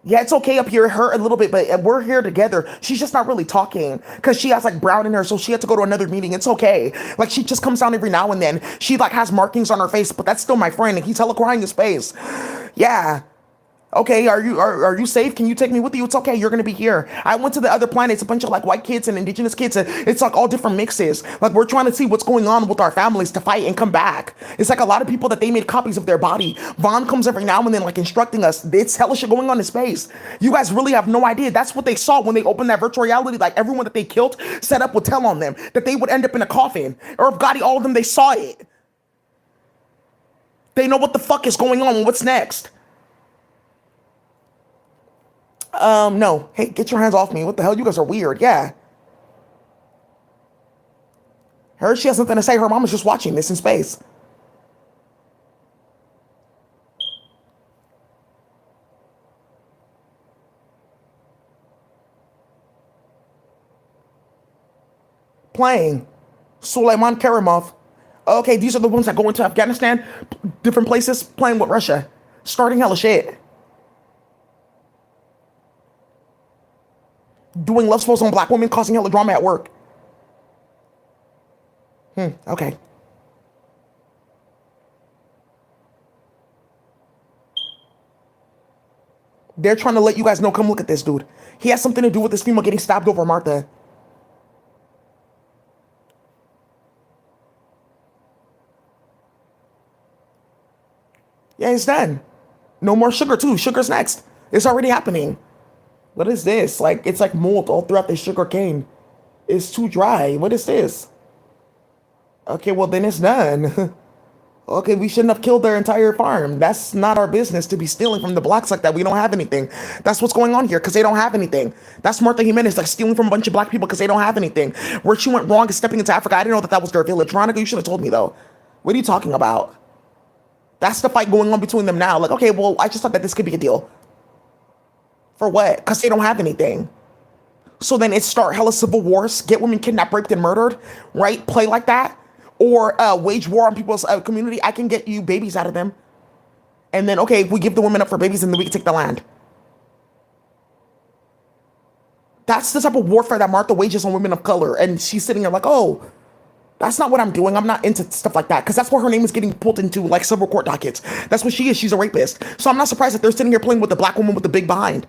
Yeah, it's okay up here. It hurt a little bit, but we're here together. She's just not really talking because she has like brown in her, so she had to go to another meeting. It's okay. Like she just comes down every now and then. She like has markings on her face, but that's still my friend, and he's hella crying his face. Yeah. Okay, are you safe? Can you take me with you? It's okay, you're gonna be here. I went to the other planet. It's a bunch of like white kids and indigenous kids. It's like all different mixes. Like we're trying to see what's going on with our families to fight and come back. It's like a lot of people that they made copies of their body. Vaughn comes every now and then like instructing us. It's hella shit going on in space. You guys really have no idea. That's what they saw when they opened that virtual reality. Like everyone that they killed set up would tell on them that they would end up in a coffin. Or if Gotti, all of them, they saw it. They know what the fuck is going on and what's next. No. Hey, get your hands off me. What the hell? You guys are weird. Yeah. She has nothing to say. Her mom is just watching this in space. Playing. Suleiman Karimov. Okay, these are the ones that go into Afghanistan, different places, playing with Russia. Starting hella shit. Doing love spells on black women, causing hella drama at work. Okay. They're trying to let you guys know, come look at this dude. He has something to do with this female getting stabbed over Martha. Yeah, it's done. No more sugar too. Sugar's next. It's already happening. What is this? Like, it's like mold all throughout the sugar cane. It's too dry. What is this? Okay, well then it's done. Okay, we shouldn't have killed their entire farm. That's not our business to be stealing from the blacks like that. We don't have anything. That's what's going on here, because they don't have anything. That's Martha Jimenez, like stealing from a bunch of black people because they don't have anything. Where she went wrong is stepping into Africa. I didn't know that that was their village. Veronica, you should have told me though. What are you talking about? That's the fight going on between them now. Like, okay, well, I just thought that this could be a deal. For what? Because they don't have anything. So then it start hella civil wars, get women kidnapped, raped, and murdered, right? Play like that. Or wage war on people's community. I can get you babies out of them. And then, okay, if we give the women up for babies, and then we can take the land. That's the type of warfare that Martha wages on women of color. And she's sitting there like, oh, that's not what I'm doing. I'm not into stuff like that. Because that's where her name is getting pulled into, like, civil court dockets. That's what she is. She's a rapist. So I'm not surprised that they're sitting here playing with the black woman with the big behind.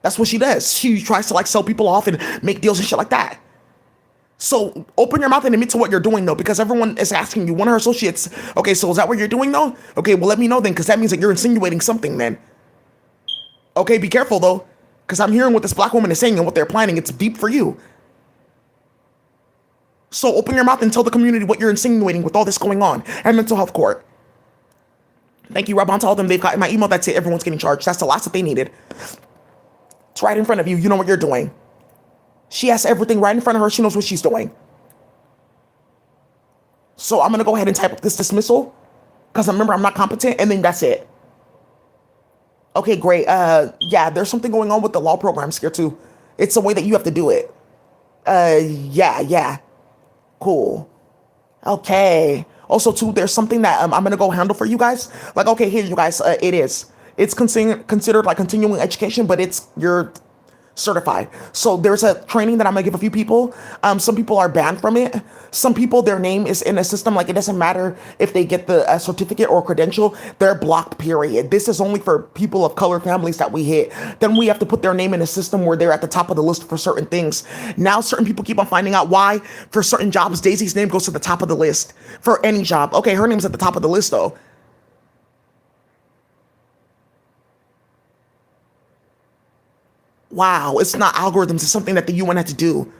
That's what she does. She tries to, like, sell people off and make deals and shit like that. So open your mouth and admit to what you're doing, though, because everyone is asking you. One of her associates, okay, so is that what you're doing, though? Okay, well, let me know then, because that means that you're insinuating something then. Okay, be careful, though, Because I'm hearing what this black woman is saying and what they're planning. It's deep for you. So open your mouth and tell the community what you're insinuating with all this going on. And mental health court. Thank you, Rob. Told them they've got my email. That's it. Everyone's getting charged. That's the last that they needed. It's right in front of you. You know what you're doing. She has everything right in front of her. She knows what she's doing. So I'm going to go ahead and type up this dismissal. Because remember, I'm not competent. And then that's it. Okay, great. Yeah, there's something going on with the law programs here, too. It's the way that you have to do it. Yeah. Cool. Okay. Also, too, there's something that I'm going to go handle for you guys. Like, okay, here, you guys, it is. It's considered like continuing education, but you're certified. So there's a training that I'm gonna give a few people. Some people are banned from it. Some people, their name is in a system, like it doesn't matter if they get the certificate or credential, they're blocked, period. This is only for people of color families that we hit. Then we have to put their name in a system where they're at the top of the list for certain things. Now certain people keep on finding out why for certain jobs, Daisy's name goes to the top of the list for any job. Okay, her name's at the top of the list though. Wow, it's not algorithms, it's something that the UN had to do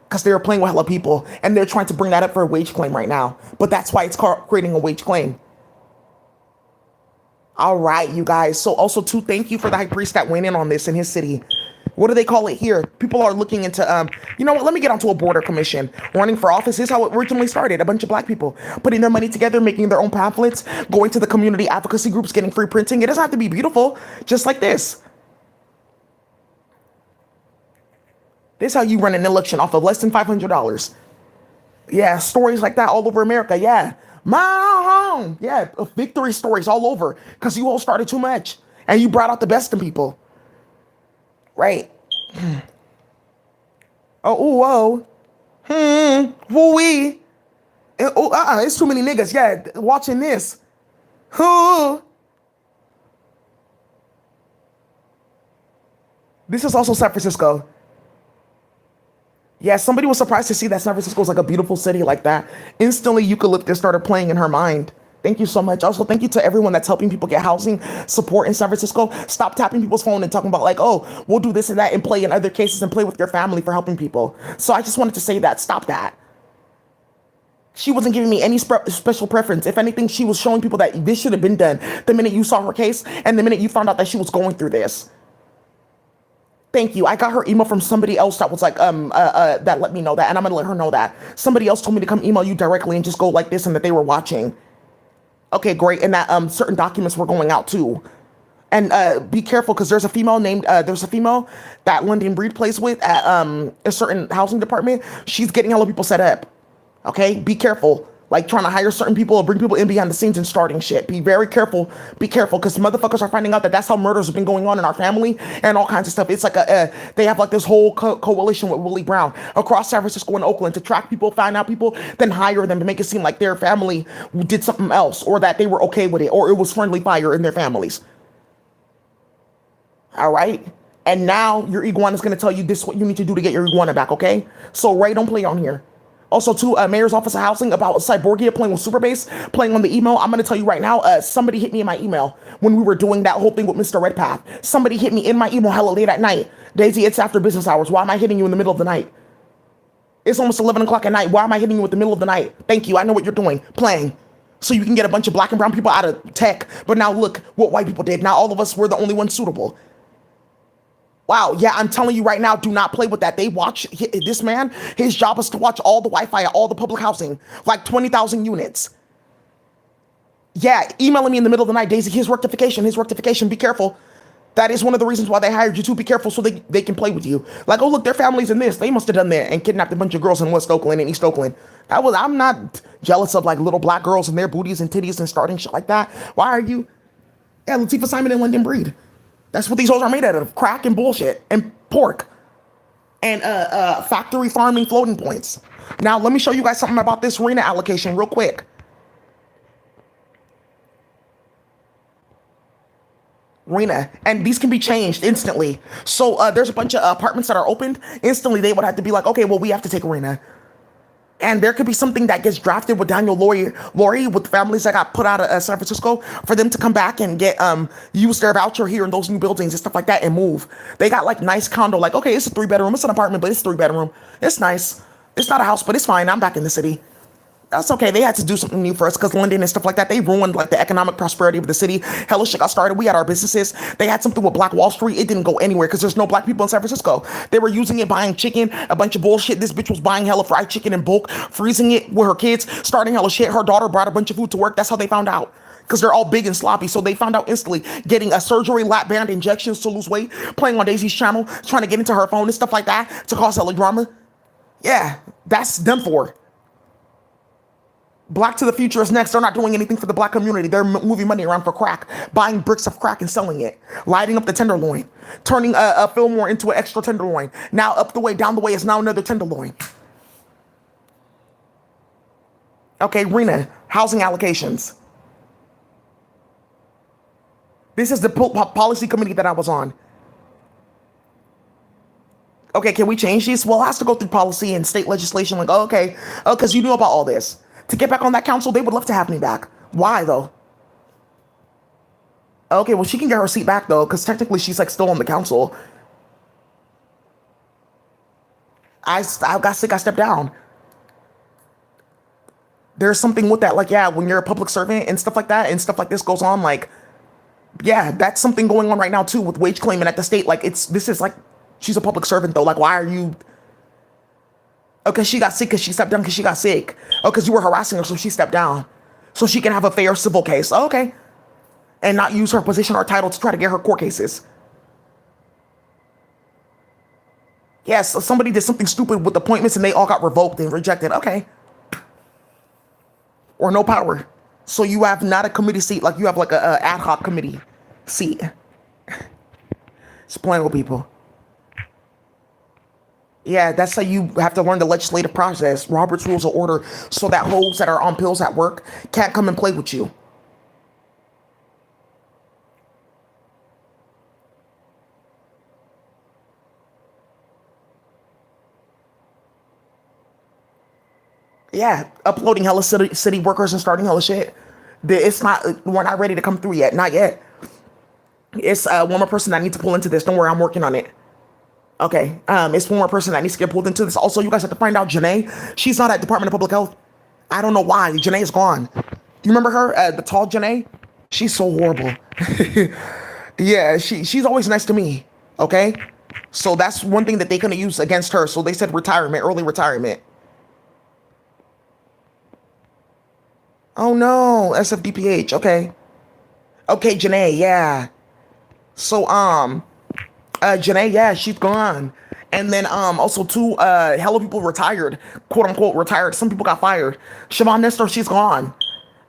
because they were playing with hella people and they're trying to bring that up for a wage claim right now. But that's why it's creating a wage claim. All right, you guys. So also too, thank you for the high priest that went in on this in his city. What do they call it here? People are looking into, you know what? Let me get onto a border commission. Running for office is how it originally started. A bunch of black people putting their money together, making their own pamphlets, going to the community advocacy groups, getting free printing. It doesn't have to be beautiful, just like this. This is how you run an election off of less than $500. Yeah, stories like that all over America. Yeah. My home. Yeah, victory stories all over because you all started too much and you brought out the best in people. Right. Oh, woo-wee. It's too many niggas. Yeah, watching this. This is also San Francisco. Yeah, somebody was surprised to see that San Francisco is like a beautiful city like that. Instantly, Eucalyptus started playing in her mind. Thank you so much. Also, thank you to everyone that's helping people get housing support in San Francisco. Stop tapping people's phone and talking about like, oh, we'll do this and that and play in other cases and play with your family for helping people. So I just wanted to say that. Stop that. She wasn't giving me any special preference. If anything, she was showing people that this should have been done the minute you saw her case and the minute you found out that she was going through this. Thank you. I got her email from somebody else that was like, that let me know that, and I'm gonna let her know that. Somebody else told me to come email you directly and just go like this and that they were watching. Okay, great. And that certain documents were going out too. And be careful because there's a female that London Breed plays with at a certain housing department. She's getting hella people set up. Okay, be careful. Like trying to hire certain people or bring people in behind the scenes and starting shit. Be very careful. Be careful because motherfuckers are finding out that that's how murders have been going on in our family and all kinds of stuff. It's like they have like this whole coalition with Willie Brown across San Francisco and Oakland to track people, find out people, then hire them to make it seem like their family did something else or that they were okay with it or it was friendly fire in their families. All right? And now your iguana is going to tell you this is what you need to do to get your iguana back, okay? So Ray, don't play on here. Also, to Mayor's Office of Housing about Cyborgia playing with Superbase, playing on the email. I'm going to tell you right now, somebody hit me in my email when we were doing that whole thing with Mr. Redpath. Somebody hit me in my email hella late at night. Daisy, it's after business hours. Why am I hitting you in the middle of the night? It's almost 11 o'clock at night. Why am I hitting you in the middle of the night? Thank you. I know what you're doing. Playing. So you can get a bunch of black and brown people out of tech. But now look what white people did. Now all of us were the only ones suitable. Wow, yeah, I'm telling you right now, do not play with that. They watch, this man, his job is to watch all the Wi-Fi at all the public housing, like 20,000 units. Yeah, emailing me in the middle of the night, Daisy, his rectification, be careful. That is one of the reasons why they hired you too. Be careful so they can play with you. Like, oh, look, their family's in this. They must have done that and kidnapped a bunch of girls in West Oakland and East Oakland. I'm not jealous of like little black girls and their booties and titties and starting shit like that. Why are you? Yeah, Latifah Simon and London Breed. That's what these hoes are made out of, crack and bullshit and pork and factory farming floating points. Now, let me show you guys something about this RENA allocation real quick. RENA, and these can be changed instantly. So there's a bunch of apartments that are opened. Instantly, they would have to be like, okay, well, we have to take RENA. And there could be something that gets drafted with Daniel Lori with families that got put out of San Francisco for them to come back and get use their voucher here in those new buildings and stuff like that and move. They got like nice condo, like, okay, it's a 3-bedroom, it's an apartment, but it's 3-bedroom. It's nice. It's not a house, but it's fine. I'm back in the city. That's okay. They had to do something new for us because London and stuff like that, they ruined like the economic prosperity of the city. Hella shit got started. We had our businesses. They had something with Black Wall Street. It didn't go anywhere because there's no black people in San Francisco. They were using it, buying chicken, a bunch of bullshit. This bitch was buying hella fried chicken in bulk, freezing it with her kids, starting hella shit. Her daughter brought a bunch of food to work. That's how they found out. Because they're all big and sloppy. So they found out instantly. Getting a surgery, lap band, injections to lose weight, playing on Daisy's channel, trying to get into her phone and stuff like that to cause hella drama. Yeah, that's done for. Black to the Future is next. They're not doing anything for the black community. They're moving money around for crack, buying bricks of crack and selling it, lighting up the Tenderloin, turning a Fillmore into an extra Tenderloin. Now up the way, down the way is now another Tenderloin. Okay, Rena, housing allocations. This is the policy committee that I was on. Okay, can we change this? Well, it has to go through policy and state legislation. Like, oh, okay, oh, because you knew about all this. To get back on that council, they would love to have me back. Why, though? Okay, well, she can get her seat back, though, because technically she's, like, still on the council. I got sick, I stepped down. There's something with that, like, yeah, when you're a public servant and stuff like that, and stuff like this goes on, like, yeah, that's something going on right now, too, with wage claiming at the state. Like, this is, like, she's a public servant, though. Like, why are you... Okay, she got sick because she stepped down because she got sick. Oh, because you were harassing her, so she stepped down. So she can have a fair civil case. Oh, okay. And not use her position or title to try to get her court cases. Yes, so somebody did something stupid with appointments and they all got revoked and rejected. Okay. Or no power. So you have not a committee seat, like you have like a ad hoc committee seat. It's playing with people. Yeah, that's how you have to learn the legislative process, Robert's Rules of Order, so that hoes that are on pills at work can't come and play with you. Yeah, uploading hella city workers and starting hella shit. It's not, we're not ready to come through yet, not yet. It's one more person that needs to pull into this. Don't worry, I'm working on it. Okay, it's one more person that needs to get pulled into this. Also, you guys have to find out Janae. She's not at Department of Public Health. I don't know why. Janae is gone. Do you remember her? The tall Janae? She's so horrible. Yeah, she's always nice to me. Okay? So that's one thing that they couldn't use against her. So they said retirement, early retirement. Oh no, SFDPH. Okay. Okay, Janae, yeah. So, Janae, yeah, she's gone. And then also too, hella people retired, quote unquote retired. Some people got fired. Siobhan Nestor, she's gone.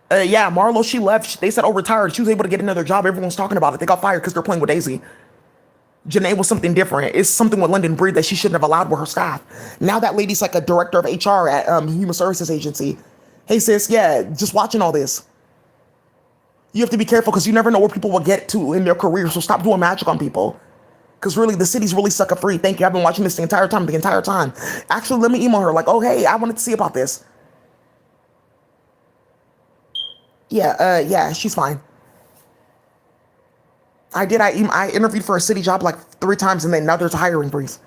Yeah, Marlo, she left. They said, oh, retired. She was able to get another job. Everyone's talking about it. They got fired because they're playing with Daisy. Janae was something different. It's something with London Breed that she shouldn't have allowed with her staff. Now that lady's like a director of HR at Human Services Agency. Hey sis, yeah, just watching all this. You have to be careful because you never know where people will get to in their career. So stop doing magic on people. Because really, the city's really sucker free. Thank you. I've been watching this the entire time. Actually, let me email her. Like, oh, hey, I wanted to see about this. Yeah, she's fine. I did. I interviewed for a city job like 3 times, and then now there's a hiring freeze.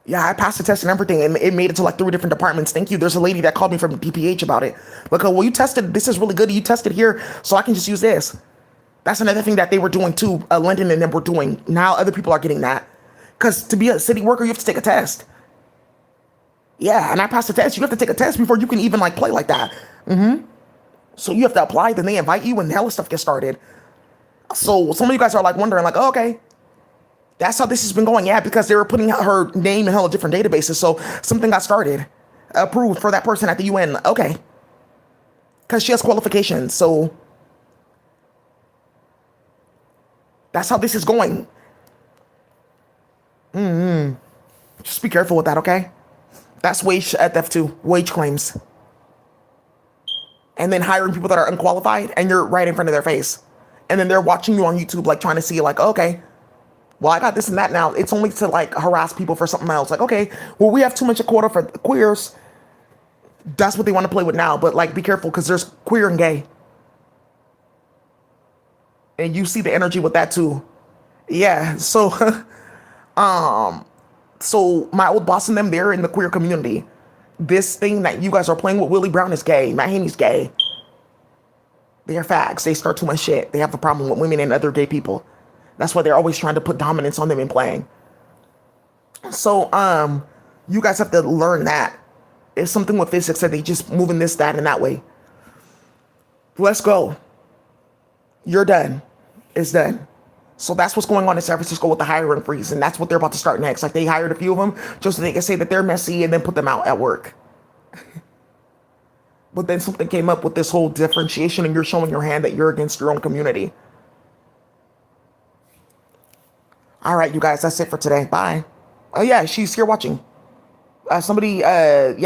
Yeah, I passed the test and everything, and it made it to like 3 different departments. Thank you. There's a lady that called me from DPH about it. Like, oh, well, you tested. This is really good. You tested here, so I can just use this. That's another thing that they were doing too. London and them were doing. Now other people are getting that. Because to be a city worker, you have to take a test. Yeah, and I passed the test. You have to take a test before you can even like play like that. So you have to apply, then they invite you, and hella stuff gets started. So some of you guys are like wondering, like, oh, okay, that's how this has been going. Yeah, because they were putting her name in hella different databases. So something got started, approved for that person at the UN. Okay, because she has qualifications. So that's how this is going. Just be careful with that, okay? That's wage theft too, wage claims. And then hiring people that are unqualified and you're right in front of their face. And then they're watching you on YouTube, like trying to see like, okay, well, I got this and that now. It's only to like harass people for something else. Like, okay, well, we have too much a quota for queers. That's what they want to play with now. But like, be careful because there's queer and gay. And you see the energy with that too. Yeah. So, so my old boss and them, they're in the queer community. This thing that you guys are playing with Willie Brown is gay. Matt Haney's gay. They're fags. They start too much shit. They have a problem with women and other gay people. That's why they're always trying to put dominance on them in playing. So, you guys have to learn that. It's something with physics that they just moving this, that, and that way. Let's go. You're done. It's done. So that's what's going on in San Francisco with the hiring freeze, and that's what they're about to start next. Like, they hired a few of them just so they can say that they're messy and then put them out at work. But then something came up with this whole differentiation, and you're showing your hand that you're against your own community. All right, you guys, that's it for today. Bye. Oh, yeah, she's here watching. Somebody went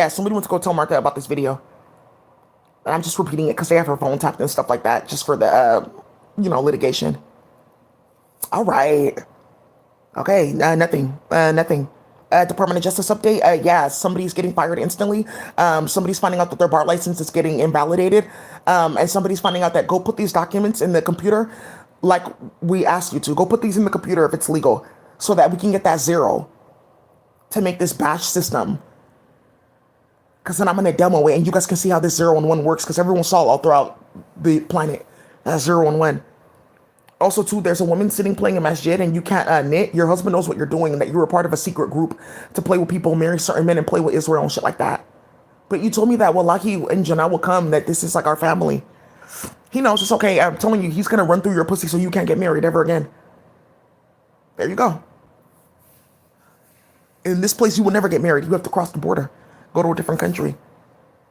to go tell Martha about this video. And I'm just repeating it because they have her phone tapped and stuff like that, just for the, litigation. All right. Okay, nothing. Department of Justice update. Yeah, somebody's getting fired instantly. Somebody's finding out that their bar license is getting invalidated. And somebody's finding out that go put these documents in the computer like we asked you to. Go put these in the computer if it's legal so that we can get that 0 to make this batch system. Because then I'm going to demo it and you guys can see how this 0 and 1 works because everyone saw all throughout the planet. 0 and 1. Also, too, there's a woman sitting playing a masjid and you can't knit. Your husband knows what you're doing and that you were part of a secret group to play with people, marry certain men, and play with Israel and shit like that. But you told me that Wallahi and Jannah will come, that this is like our family. He knows it's okay. I'm telling you, he's going to run through your pussy so you can't get married ever again. There you go. In this place, you will never get married. You have to cross the border. Go to a different country.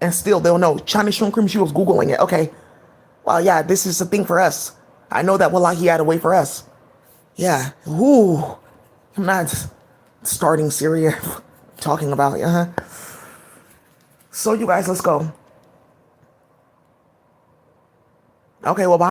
And still, they'll know. Chinese shrimp cream, she was Googling it. Okay. Well, yeah, this is a thing for us. I know that Wallahi had a way for us. Yeah. Ooh. I'm not starting Syria talking about it. So, you guys, let's go. Okay, well, bye.